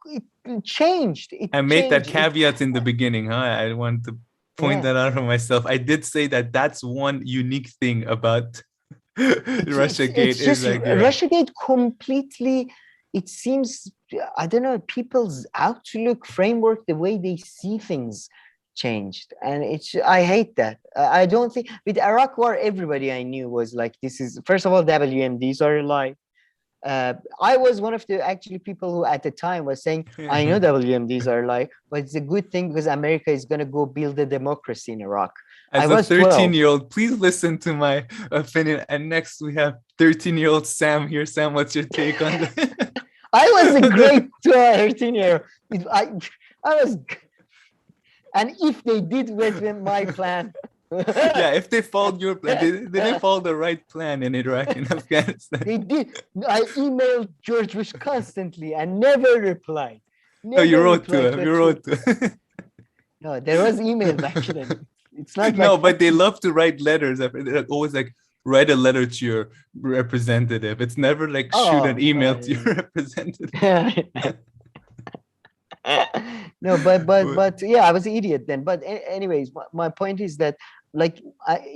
It changed. It I made that changed. caveat in the beginning, huh? I want to point Yeah. that out for myself. I did say that that's one unique thing about Russiagate It's is just like, yeah. Russiagate completely. It seems I don't know people's outlook framework, the way they see things changed, and it's I hate that. I don't think with Iraq War, everybody I knew was like, this is first of all WMDs are a lie. I was one of the actually people who at the time was saying, I know WMDs are like, but it's a good thing because America is going to go build a democracy in Iraq. I As a was 12. 13-year-old, please listen to my opinion. And next we have 13-year-old Sam here. Sam, what's your take on the I was a great 13-year. I was, and if they did with my plan, yeah, if they followed your plan, they didn't follow the right plan in Iraq and Afghanistan. they did. I emailed George Bush constantly and never replied. Oh, you Never wrote to replied him. to a You wrote tweet. to him. No, there was email back then. It's not No, like but they love to write letters. They're always like, write a letter to your representative. It's never like shoot an oh, email to your representative. no, but yeah, I was an idiot then. But anyways, my point is that like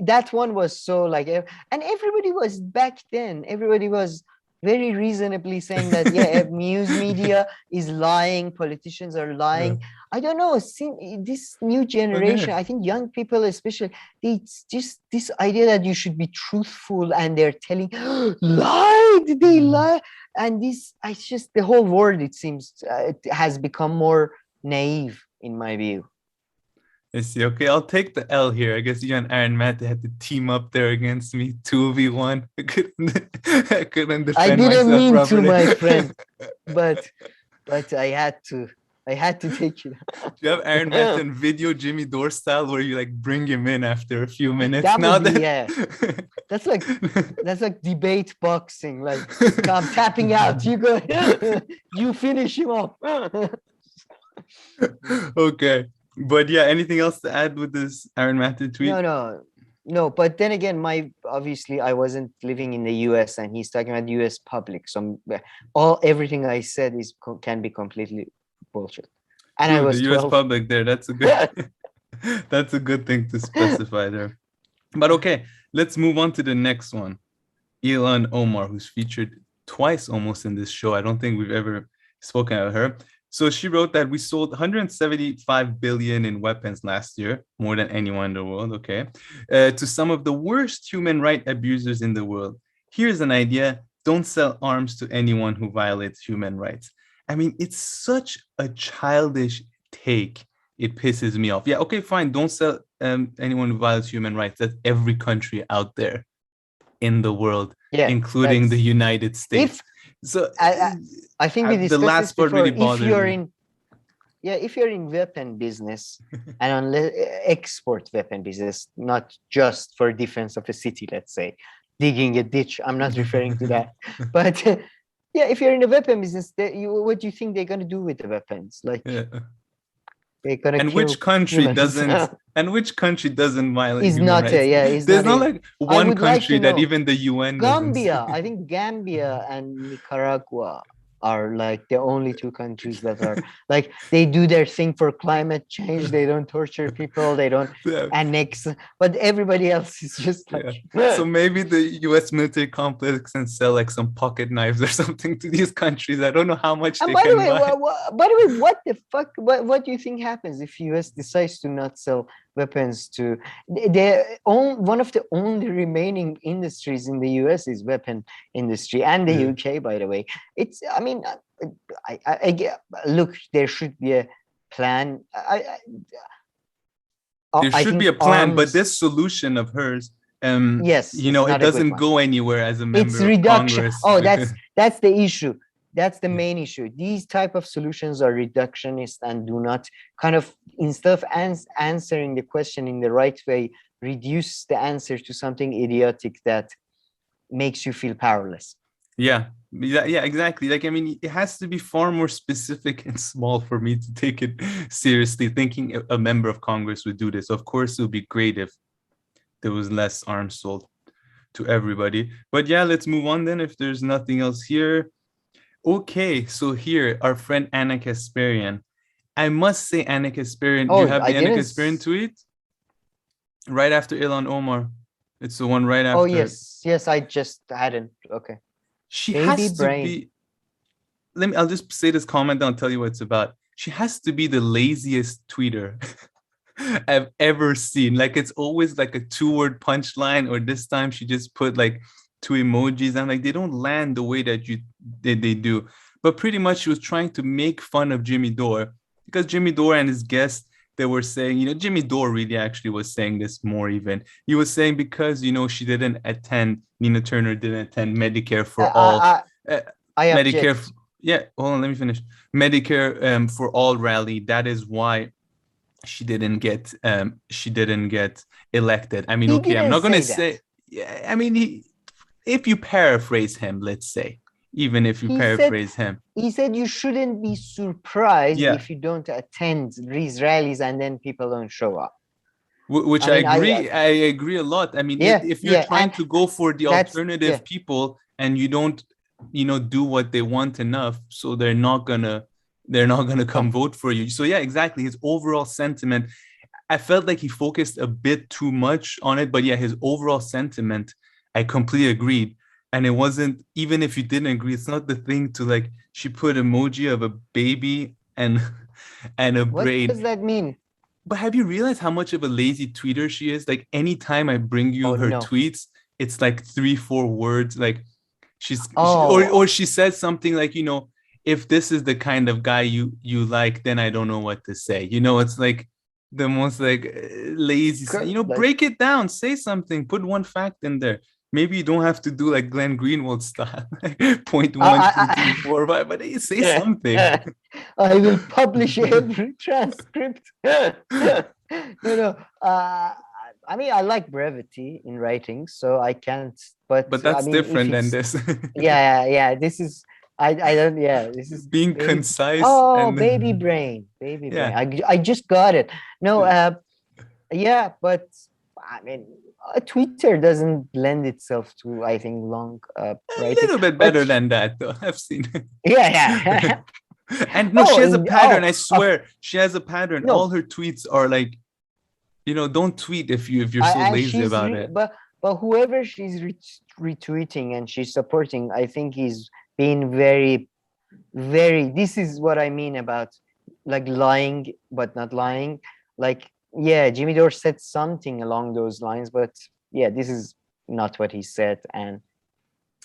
that one was so like, and everybody was back then. Everybody was very reasonably saying that yeah, news media is lying, politicians are lying. Yeah. I don't know. This new generation, Okay. I think young people especially, it's just this idea that you should be truthful, and they're telling lied, they lie, and this, it's just the whole world. It seems it has become more naive in my view. I see. Okay, I'll take the L here. I guess you and Aaron Matt had to team up there against me, 2v1. I couldn't I defend didn't myself mean to, properly. my friend, but I had to. I had to take it. Do you have Aaron Matt in video Jimmy Dore style where you like bring him in after a few minutes? That Now would be, that yeah. That's like debate boxing. Like, I'm tapping out. You go. You finish him off. Okay. But yeah, anything else to add with this Aaron Matt tweet? No. But then again, obviously I wasn't living in the U.S. and he's talking about the U.S. public. So everything I said can be completely bullshit. And True, I the was US 12. public there. That's a good that's a good thing to specify there. But okay, let's move on to the next one. Ilhan Omar, who's featured twice almost in this show. I don't think we've ever spoken about her. So she wrote that we sold 175 billion in weapons last year, more than anyone in the world, okay, to some of the worst human rights abusers in the world. Here's an idea: don't sell arms to anyone who violates human rights. I mean, it's such a childish take. It pisses me off. Yeah, okay, fine. Don't sell anyone who violates human rights. That's every country out there in the world, Yeah, including the United States. So I think we the discussed last this part before. really bothers me. If you're in weapon business and on export weapon business, not just for defense of a city, let's say, digging a ditch. I'm not referring to that. But yeah, if you're in a weapon business, what do you think they're going to do with the weapons? Like, Yeah. they're going to And kill which country humans. doesn't violate Is human not rights? is There's not not like I one would like to country that know. even the UN doesn't. Gambia, I think Gambia and Nicaragua are like the only two countries that are like, they do their thing for climate change. They don't torture people. They don't Yeah. annex, but everybody else is just Yeah. like. So maybe the US military complex and sell like some pocket knives or something to these countries. I don't know how much And they by the can way, buy. what the fuck? What do you think happens if US decides to not sell weapons to one of the only remaining industries in the US is weapon industry, and the Yeah. UK, by the way. It's, I mean, look, there should be a plan. There I should be think a plan, but arms, this solution of hers, yes, you it's know, it not a good doesn't one. go anywhere as a It's member of reduction. Congress Oh, because that's the issue. That's the yeah. main issue. These type of solutions are reductionist and do not kind of, instead of answering the question in the right way, reduce the answer to something idiotic that makes you feel powerless. Yeah, exactly. Like, I mean, it has to be far more specific and small for me to take it seriously, thinking a member of Congress would do this. Of course, it would be great if there was less arms sold to everybody. But yeah, let's move on then if there's nothing else here. Okay, so here, our friend Anna Kasparian. I must say, Anna Kasparian, do you Oh, have I the Anna didn't. Kasparian tweet? Right after Ilhan Omar. It's the one right Oh, after. yes, I just hadn't. Okay. She Baby has to brain. be, I'll just say this comment, and I'll tell you what it's about. She has to be the laziest tweeter I've ever seen. Like, it's always like a 2-word punchline, or this time she just put like 2 emojis. I'm like, they don't land the way that they do. But pretty much she was trying to make fun of Jimmy Dore, because Jimmy Dore and his guest, they were saying, Jimmy Dore really actually was saying this more even. He was saying because, she didn't attend, Nina Turner didn't attend Medicare for all. I, Uh, I Medicare, object. yeah, hold on, let me finish. Medicare for all rally. That is why she didn't get elected. I mean, He okay, I'm didn't not gonna say that. say, yeah, I mean, if you paraphrase him, let's say, even if you He said paraphrase him, he said you shouldn't be surprised yeah, if you don't attend these rallies and then people don't show up. which I I mean, agree. I agree a lot. I mean, yeah, if you're yeah, trying and to go for the that's, yeah, alternative people and you don't, do what they want enough, so they're not gonna come come. vote for you. So yeah, exactly. His overall sentiment, I felt like he focused a bit too much on it, but yeah, his overall sentiment, I completely agreed. And it wasn't, even if you didn't agree, it's not the thing to like, she put emoji of a baby and and a What brain. does that mean? But have you realized how much of a lazy tweeter she is? Like, anytime I bring you Oh her no. tweets, it's like 3-4 words. Like, or Oh, she says something like, if this is the kind of guy you like, then I don't know what to say. It's like the most like lazy. like, Break it down, say something, put one fact in there. Maybe you don't have to do like Glenn Greenwald style, like point one, two, three, I, four, five, but hey, say I, something. I will publish every transcript. No, no. I mean, I like brevity in writing, so I can't. But But I that's mean, if different than it's, this. yeah. This is, I don't. Yeah, this is Being baby. concise Oh, baby and brain, baby brain. yeah. I just got it. No, yeah, but I mean, Twitter doesn't lend itself to, I think, long A writing. little bit But better than that, though. I've seen it. yeah. And no, she Oh, has a pattern. oh, I swear, she has a pattern. All no. her tweets are like, don't tweet if you're so And lazy she's about it. but whoever she's retweeting and she's supporting, I think he's being very, very. This is what I mean about like lying but not lying. Like, yeah, Jimmy Dore said something along those lines, but yeah, this is not what he said. And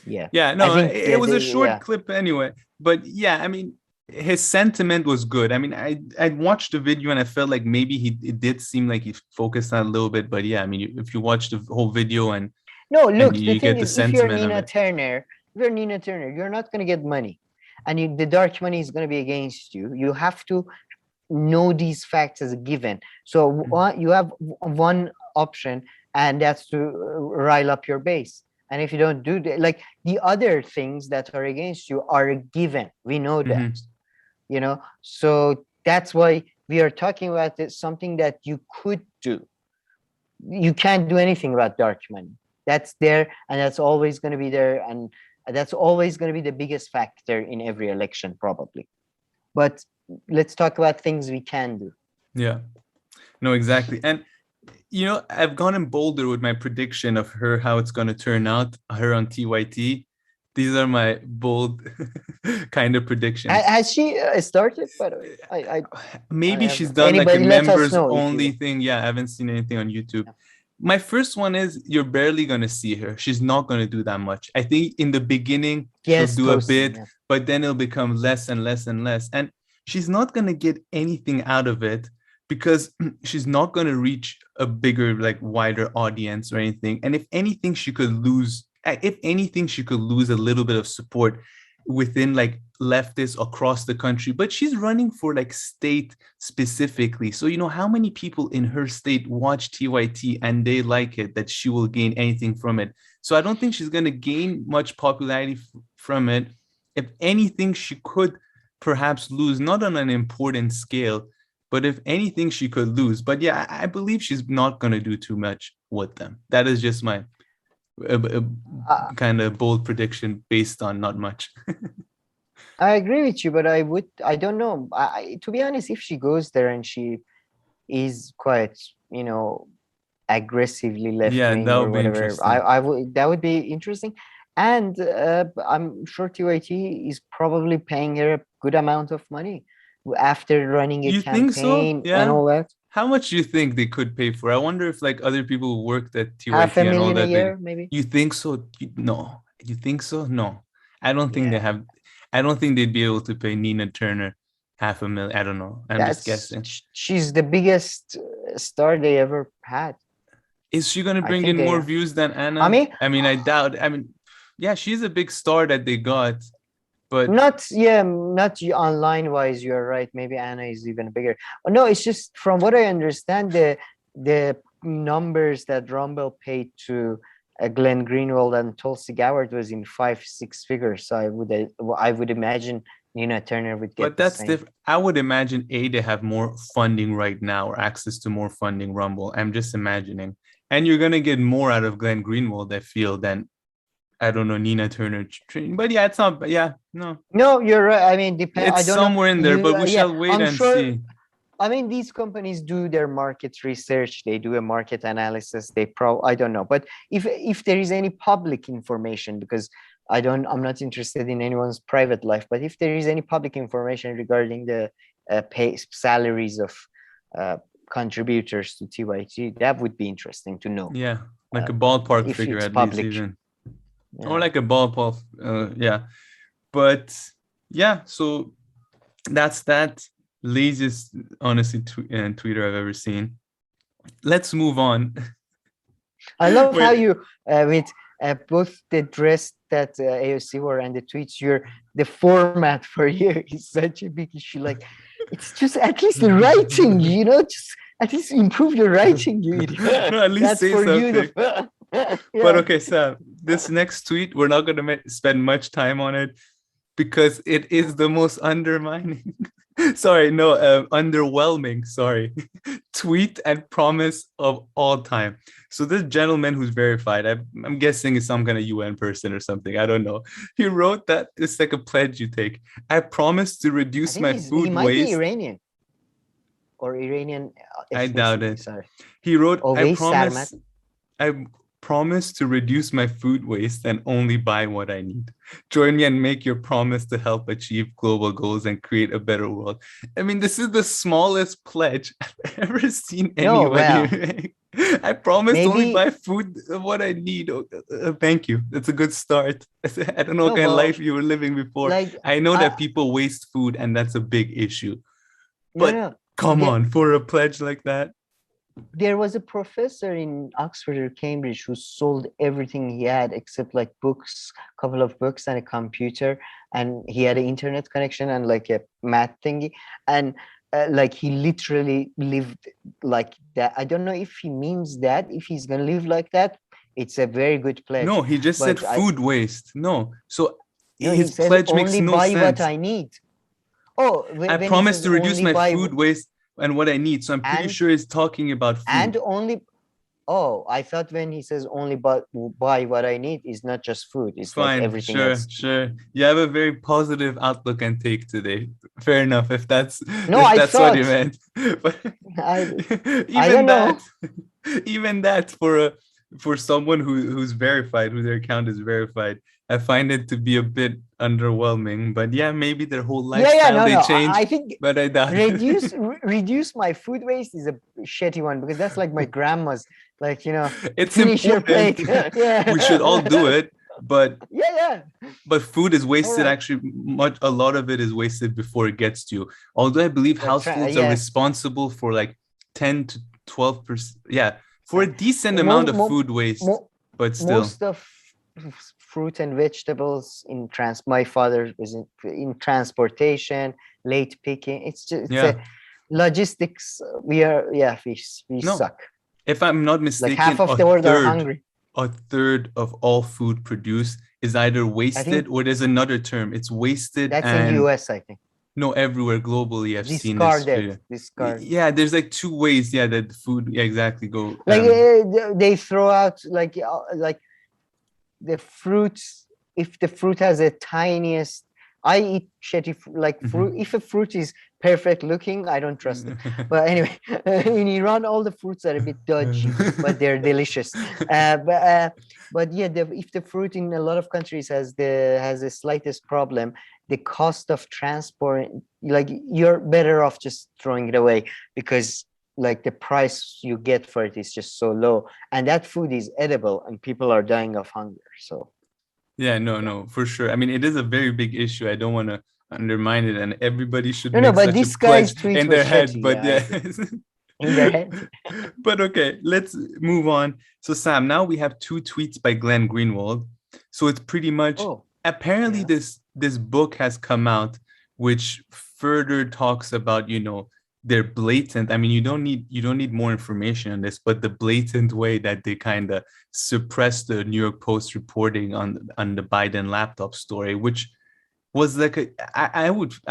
yeah, Yeah, I no, think it was a short yeah. clip anyway. But yeah, I mean, his sentiment was good. I mean, I watched the video and I felt like maybe it did seem like he focused on a little bit. But yeah, I mean, if you watch the whole video and No, and look, the you thing get the is, if you're sentiment of Nina it. Turner, you're not going to get money, and the dark money is going to be against you. You have to know these facts as a given. So you have one option, and that's to rile up your base. And if you don't do that, like the other things that are against you are a given. We know that, So that's why we are talking about this, something that you could do. You can't do anything about dark money. That's there, and that's always going to be there. And That's always going to be the biggest factor in every election, probably. But let's talk about things we can do. Yeah. No, exactly. And I've gone bolder with my prediction of her, how it's going to turn out, her on TYT. These are my bold kind of predictions. Has she started? By the way, maybe she's done like a members only thing. Yeah, I haven't seen anything on YouTube. Yeah. My first one is you're barely going to see her. She's not going to do that much. I think in the beginning, she'll do a bit, but then it'll become less and less and less. And she's not going to get anything out of it because she's not going to reach a bigger, like wider audience or anything. And if anything, she could lose a little bit of support within like leftists across the country, but she's running for like state specifically. So, how many people in her state watch TYT and they like it, that she will gain anything from it. So I don't think she's going to gain much popularity from it. If anything, she could perhaps lose, not on an important scale, but if anything, she could lose. But yeah, I believe she's not going to do too much with them. That is just my kind of bold prediction based on not much. I agree with you, but I don't know. To be honest, if she goes there and she is quite, aggressively left-wing or whatever, that would be interesting. And I'm sure TYT is probably paying her a good amount of money after running a campaign and all that. How much do you think they could pay for? I wonder if like other people who worked at TYT and all that. $500,000 a year, maybe. You think so? No. You think so? No. I don't think they have. I don't think they'd be able to pay Nina Turner $500,000. I don't know. I'm just guessing. She's the biggest star they ever had. Is she going to bring in more views than Anna? I mean, I doubt. Yeah, she's a big star that they got. But not online wise, you're right. Maybe Anna is even bigger. No, it's just from what I understand, the numbers that Rumble paid to Glenn Greenwald and Tulsi Gabbard was in 5-6 figures. So I would imagine Nina Turner would get. But that's different. I would imagine they have more funding right now or access to more funding. Rumble. I'm just imagining, and you're gonna get more out of Glenn Greenwald, I feel, than I don't know, Nina Turner. But yeah, it's not. Yeah, no. No, you're right. I mean, it's I don't somewhere know. In there, but we shall wait and see. I mean, these companies do their market research. They do a market analysis. I don't know. But if there is any public information, because I'm not interested in anyone's private life, but if there is any public information regarding the salaries of contributors to TYT, that would be interesting to know. Yeah, like a ballpark figure at least even. Yeah. Or like a ballpark, yeah. But yeah, so that's that laziest, honestly, tweeter I've ever seen. Let's move on. I love how you, with both the dress that AOC wore and the tweets, the format for you is such a big issue. Like, it's just at least the writing, just at least improve your writing, you idiot. No, at least that's say for something. You. Yeah. But okay, Sam, this next tweet, we're not going to spend much time on it because it is the most undermining, underwhelming, tweet and promise of all time. So this gentleman who's verified, I'm guessing is some kind of UN person or something. I don't know. He wrote that it's like a pledge you take. I promise to reduce my food waste. He might be Iranian. Or Iranian. I doubt it. Sorry. He wrote, I promise to reduce my food waste and only buy what I need. Join me and make your promise to help achieve global goals and create a better world. I mean, this is the smallest pledge I've ever seen anybody make. I promise to only buy food what I need. Thank you. That's a good start. I don't know what kind of life you were living before. I know that people waste food and that's a big issue. But come on, for a pledge like that. There was a professor in Oxford or Cambridge who sold everything he had except like books, a couple of books and a computer, and he had an internet connection and like a math thingy, and like he literally lived like that. I don't know if he means that if he's gonna live like that, it's a very good pledge. No, he just said food waste. No, so his pledge makes no sense. Only buy what I need. Oh, I promise to reduce my food waste and what I need. So I'm pretty sure he's talking about food. And only Oh, I thought when he says only but buy what I need is not just food, it's like Fine, everything else. sure. You have a very positive outlook and take today. Fair enough, if that's No, I what you thought meant. But I I even don't that, know. even that for someone who's verified, who their account is verified, I find it to be a bit underwhelming. But yeah, maybe their whole Yeah, lifestyle no, they no. change, I think but I doubt it. reduce my food waste is a shitty one because that's like my grandma's, like, It's finish your important. plate. We should all do Yeah. it, but Yeah. food is All wasted right. actually a lot of it is wasted before it gets to you, although I believe Like households are yeah. responsible for like 10 to 12%, yeah, for a decent amount Mo of mo food waste, mo but still. most of fruit and vegetables in my father was in transportation, late picking. It's Yeah, a logistics. We are, yeah, we no, suck. if I'm not Like mistaken, half of the world are hungry. a third of all food produced is either I wasted, think or there's another term, it's wasted that's in and US, I think. no, everywhere globally I've seen this Discarded, video. discard. Yeah, there's like two ways, yeah, that food, yeah, exactly, go Like they throw out like the fruits. If the fruit has a tiniest, I eat shitty like fruit. If a fruit is perfect looking, I don't trust it. But anyway, in Iran, all the fruits are a bit dodgy, but they're delicious. But yeah, if the fruit in a lot of countries has the slightest problem, the cost of transport, like, you're better off just throwing it away because like the price you get for it is just so low, and that food is edible and people are dying of hunger. So Yeah, yeah. no, for sure. I mean, it is a very big issue. I don't want to undermine it, and everybody should No, make but such a this guy's pledge tweet in was their head. shitty. But Yeah, I yeah. agree. In their head. But okay, let's move on. So Sam, now we have two tweets by Glenn Greenwald. So it's pretty much, Oh, apparently yeah. this book has come out, which further talks about, their blatant, I mean, you don't need more information on this, but the blatant way that they kind of suppressed the New York Post reporting on the Biden laptop story, which was like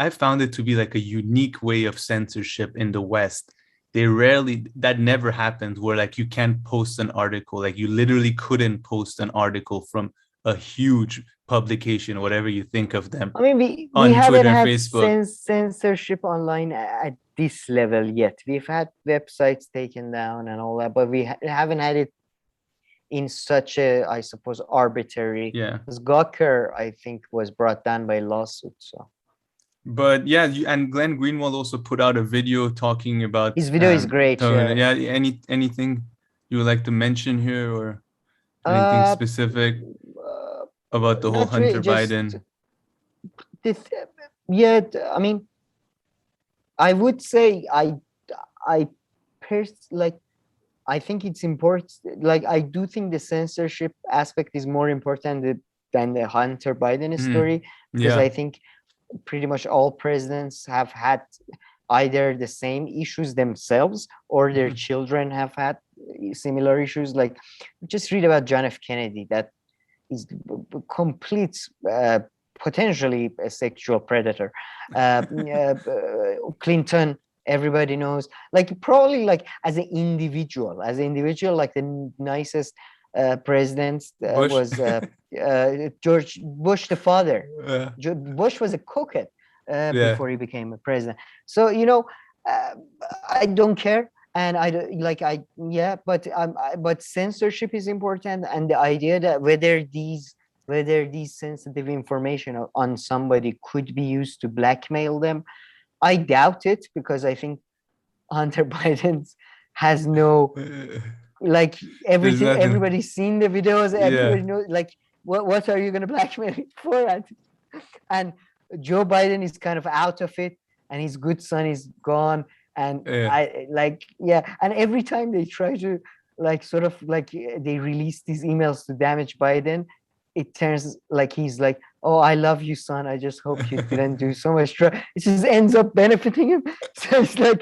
I found it to be like a unique way of censorship in the West. That never happens, where like you can't post an article, like you literally couldn't post an article from a huge publication, whatever you think of them, I mean, we on haven't Twitter and had Facebook. censorship online at this level yet. We've had websites taken down and all that, but we haven't had it in such a, I suppose, arbitrary. Yeah. Because Gawker, I think, was brought down by lawsuit. So But yeah, and Glenn Greenwald also put out a video talking about his video is great. Yeah. yeah, anything you would like to mention here, or anything Uh, specific about the whole Not really. Hunter Just Biden? this. Yeah. I mean, I would say I like. I think it's important. Like, I do think the censorship aspect is more important than the Hunter Biden story, because Yeah. I think pretty much all presidents have had either the same issues themselves or their children have had similar issues. Like, just read about John F. Kennedy, that is complete, potentially a sexual predator. Clinton, everybody knows. Like, probably, like, as an individual, like the nicest president Bush. was George Bush, the father. Yeah. Bush was a cokehead Yeah. before he became a president. So uh, I don't care, and yeah, but censorship is important, and the idea that whether these sensitive information on somebody could be used to blackmail them, I doubt it, because I think Hunter Biden has no, like, There's everything. nothing. Everybody's seen the videos. Yeah. Everybody knows, like, what are you going to blackmail me for? And Joe Biden is kind of out of it, and his good son is gone. And Yeah. I like, yeah. And every time they try to, like, sort of like, they release these emails to damage Biden, it turns like he's like, "Oh, I love you, son. I just hope you didn't do so much trouble." It just ends up benefiting him. So it's like,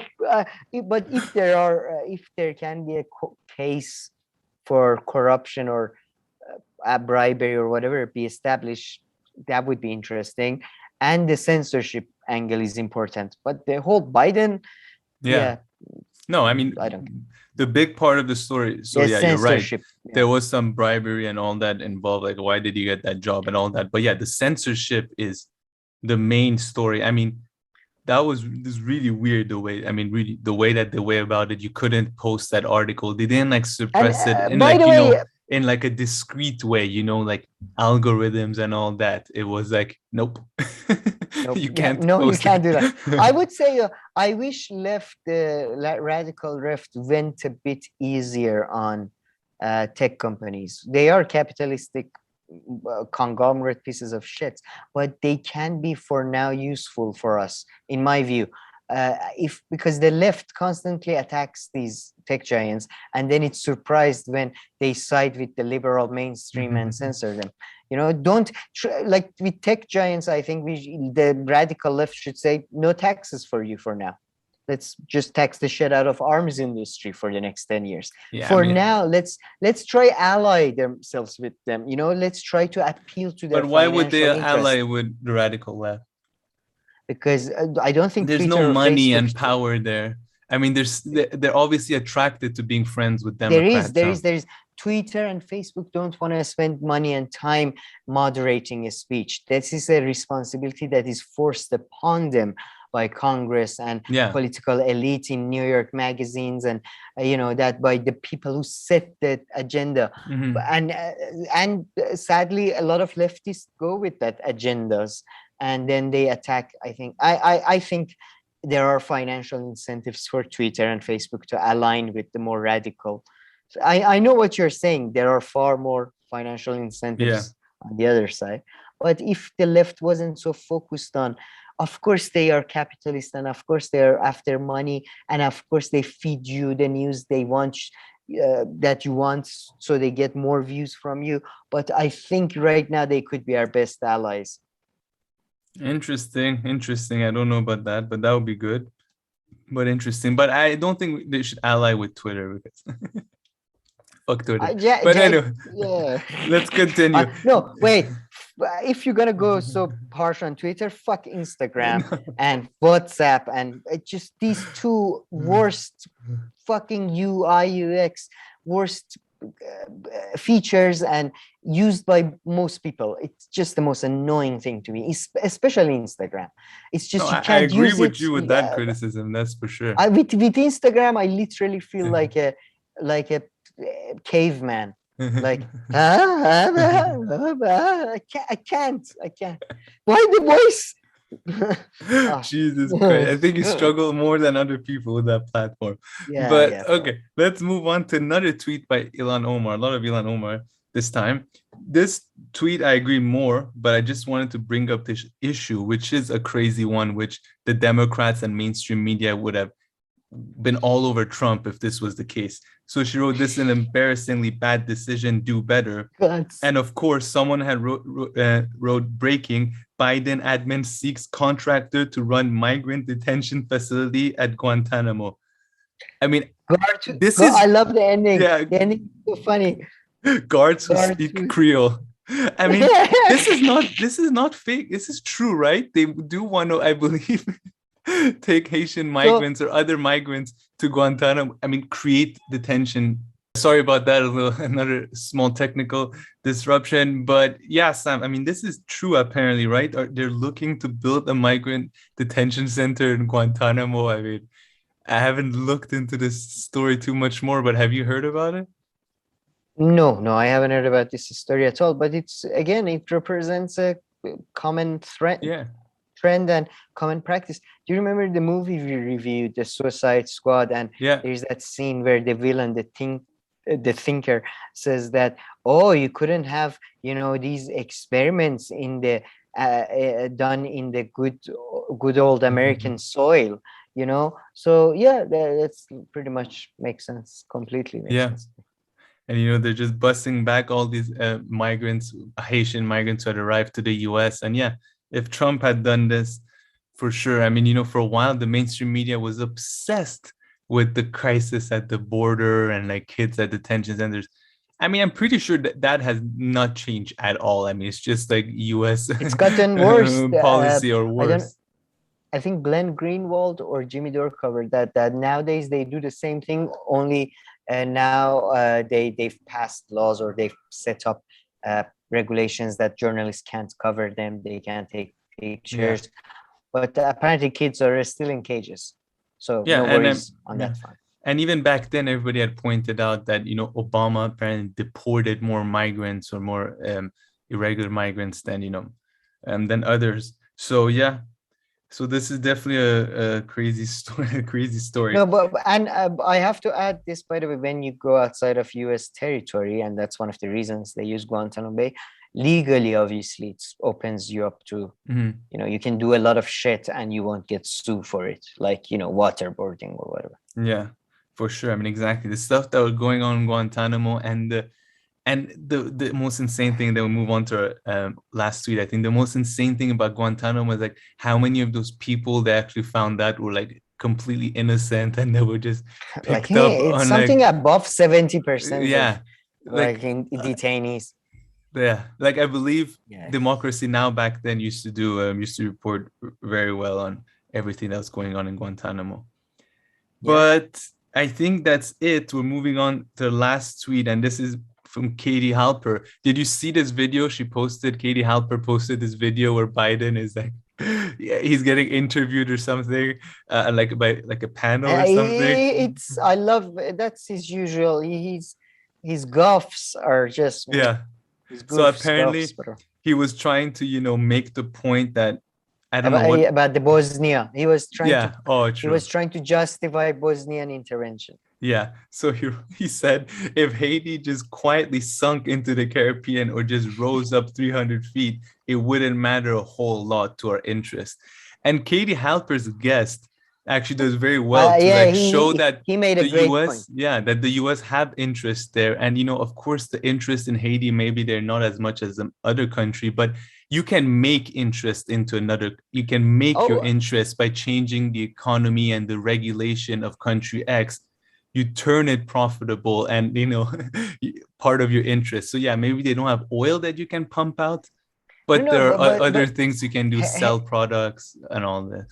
but if there can be a case for corruption or bribery or whatever be established, that would be interesting. And the censorship angle is important. But the whole Biden, Yeah. yeah, No, I mean, I don't. the big part of the story. So Yeah, yeah, you're right. censorship. Yeah. There was some bribery and all that involved. Like, why did you get that job and all that? But yeah, the censorship is the main story. I mean, that was this really weird the way. I mean, really the way that they went about it. You couldn't post that article. They didn't like And suppress it in by like the way, in like a discreet way. Like algorithms and all that. It was like, nope, nope, you yeah, can't. no, you Post can't do that. I it. would say I wish radical left went a bit easier on tech companies. They are capitalistic conglomerate pieces of shit, but they can be for now useful for us, in my view. If because the left constantly attacks these tech giants, and then it's surprised when they side with the liberal mainstream and censor them. Don't like with tech giants. I think the radical left should say no taxes for you for now. Let's just tax the shit out of arms industry for the next 10 years. Yeah, For now, let's try ally themselves with them. Let's try to appeal to their but why would they financial interest. ally with the radical left? Because I don't think There's Twitter no or money Facebook. and power there. I mean, they're obviously attracted to being friends with There Democrats. is Twitter and Facebook don't want to spend money and time moderating a speech. This is a responsibility that is forced upon them by Congress and political elite in New York magazines, and that by the people who set the agenda. And sadly, a lot of leftists go with that agendas, and then they attack. I think there are financial incentives for Twitter and Facebook to align with the more radical. So I know what you're saying. There are far more financial incentives on the other side. But if the left wasn't so focused on, of course they are capitalist, and of course they're after money, and of course they feed you the news they want, that you want, so they get more views from you. But I think right now they could be our best allies. Interesting. I don't know about that, but that would be good. But interesting. But I don't think they should ally with Twitter because fuck Twitter. But anyway, let's continue. No, wait. If you're gonna go so harsh on Twitter, fuck Instagram and WhatsApp, and just these two worst fucking UI UX, worst features, and used by most people. It's just the most annoying thing to me, especially Instagram. It's just you can't use it. I agree with you with that criticism. That's for sure. With Instagram, I literally feel like a caveman. Like I can't. Why the voice? Jesus Christ. I think you struggle more than other people with that platform. Okay, let's move on to another tweet by Ilhan Omar. A lot of Ilhan Omar this time. This tweet I agree more, but I just wanted to bring up this issue, which is a crazy one, which the Democrats and mainstream media would have been all over Trump if this was the case. So she wrote, "This is an embarrassingly bad decision, do better." And of course, someone had wrote breaking, Biden admin seeks contractor to run migrant detention facility at Guantanamo. I mean, I love the ending. Yeah. The ending is so funny. Guards who speak Creole. I mean, this is not fake. This is true, right? They do want to, I believe, take Haitian migrants or other migrants to Guantanamo. I mean, create detention. Sorry about that, another small technical disruption. But yeah, Sam, I mean, this is true apparently, right? They're looking to build a migrant detention center in Guantanamo. I mean, I haven't looked into this story too much more, but have you heard about it? No, I haven't heard about this story at all. But it represents a common threat. Yeah. Trend and common practice. Do you remember the movie we reviewed, The Suicide Squad? And there's that scene where the villain, the thinker, says that, you couldn't have, these experiments in the done in the good old American soil, So that's pretty much makes sense. Completely makes sense. And they're just busing back all these migrants, Haitian migrants who had arrived to the US. And if Trump had done this, for sure. I mean, for a while, the mainstream media was obsessed with the crisis at the border and like kids at detention centers. I mean, I'm pretty sure that has not changed at all. I mean, it's just like US it's gotten worse policy or worse. I think Glenn Greenwald or Jimmy Dore covered that nowadays they do the same thing, only now they've passed laws or they've set up regulations that journalists can't cover them, they can't take Yeah. pictures, but apparently kids are still in cages, so Yeah, no and worries on yeah. that front. And even back then, everybody had pointed out that, you know, Obama apparently deported more migrants or more irregular migrants than, you know, than others. So yeah, so this is definitely a crazy story, a crazy story. No, but and I have to add this, by the way, when you go outside of U.S. territory, and that's one of the reasons they use Guantanamo Bay, legally, obviously, it opens you up to, you know, you can do a lot of shit and you won't get sued for it, like, you know, waterboarding or whatever. Yeah, for sure. I mean, exactly the stuff that was going on in Guantanamo, and the most insane thing that we move on to last tweet. I think the most insane thing about Guantanamo was like how many of those people they actually found out were like completely innocent and they were just Like, picked up it's on something like, above 70% yeah, of like in detainees. yeah, like I believe Yeah. Democracy Now! Back then used to report very well on everything that was going on in Guantanamo. Yeah. But I think that's it. We're moving on to the last tweet, and this is from Katie Halper. Did you see this video she posted? Katie Halper posted this video where Biden is like, yeah, he's getting interviewed or something, like by like a panel or something. It's I love that's his usual. His gaffes are just Yeah. his So goofs, apparently gaffes, but he was trying to, you know, make the point that I don't know what. about the Bosnia. He was trying Yeah. Oh, he true. was trying to justify Bosnian intervention. Yeah. So he said if Haiti just quietly sunk into the Caribbean or just rose up 300 feet, it wouldn't matter a whole lot to our interest. And Katie Halper's guest actually does very well to Yeah, like show that he made a the great US, point. yeah, that the US have interest there. And, you know, of course, the interest in Haiti, maybe they're not as much as the other country, but you can make interest into another, you can make your interest by changing the economy and the regulation of country X. You turn it profitable and, you know, part of your interest. So yeah, maybe they don't have oil that you can pump out, but there are other things you can do, sell products and all this.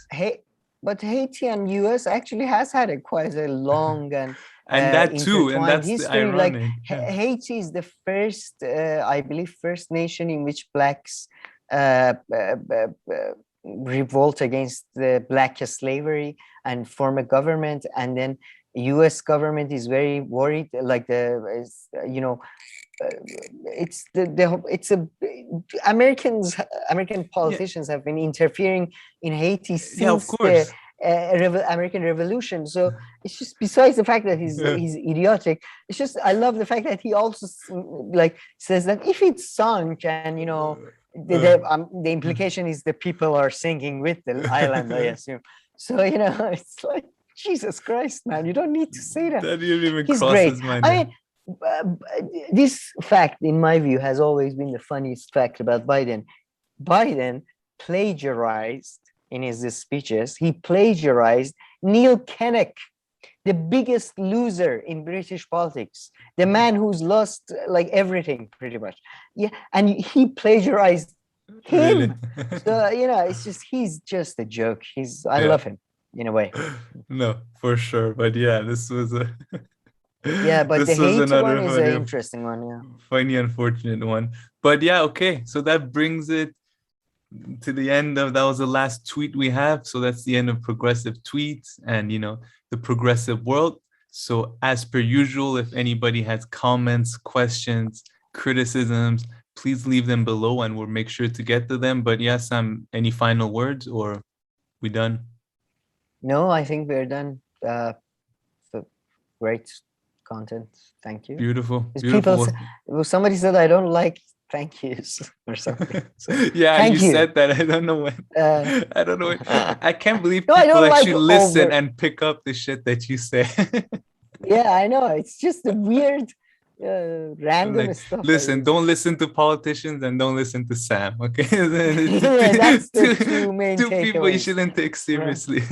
But Haiti and US actually has had quite a long and that too, and that's history. the ironic. Like Haiti is the first, I believe, first nation in which blacks revolt against the black slavery and form a government, and then U.S. government is very worried, like American politicians have been interfering in Haiti since the American Revolution. So it's just, besides the fact that he's idiotic, it's just, I love the fact that he also like says that if it's sunk and, you know, the implication is the people are singing with the island, I assume. So, you know, it's like, Jesus Christ, man, you don't need to say that. That didn't even He's cross great. his mind. I mean, this fact, in my view, has always been the funniest fact about Biden. Biden plagiarized in his speeches, he plagiarized Neil Kinnock, the biggest loser in British politics, the man who's lost like everything pretty much. Yeah, and he plagiarized him. Really? So, you know, it's just, he's just a joke. I love him in a way. No, for sure. But yeah, this was a yeah, but the Haiti one is an interesting one. Yeah, funny, unfortunate one. But yeah, okay. So that brings it to the end of, that was the last tweet we have. So that's the end of progressive tweets and, you know, the progressive world. So as per usual, if anybody has comments, questions, criticisms, please leave them below and we'll make sure to get to them. But yes, Sam, any final words or we done? No, I think we're done. So great content. Thank you. Beautiful. Beautiful. Somebody said I don't like thank yous or something. So, yeah, you said that. I don't know when. I don't know when. I can't believe people actually listen and pick up the shit that you say. Yeah, I know. It's just a weird, random stuff. Listen, don't listen to politicians and don't listen to Sam. Okay, yeah, that's the two main two people you shouldn't take seriously.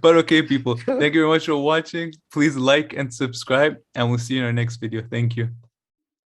But okay, people, thank you very much for watching. Please like and subscribe, and we'll see you in our next video. Thank you.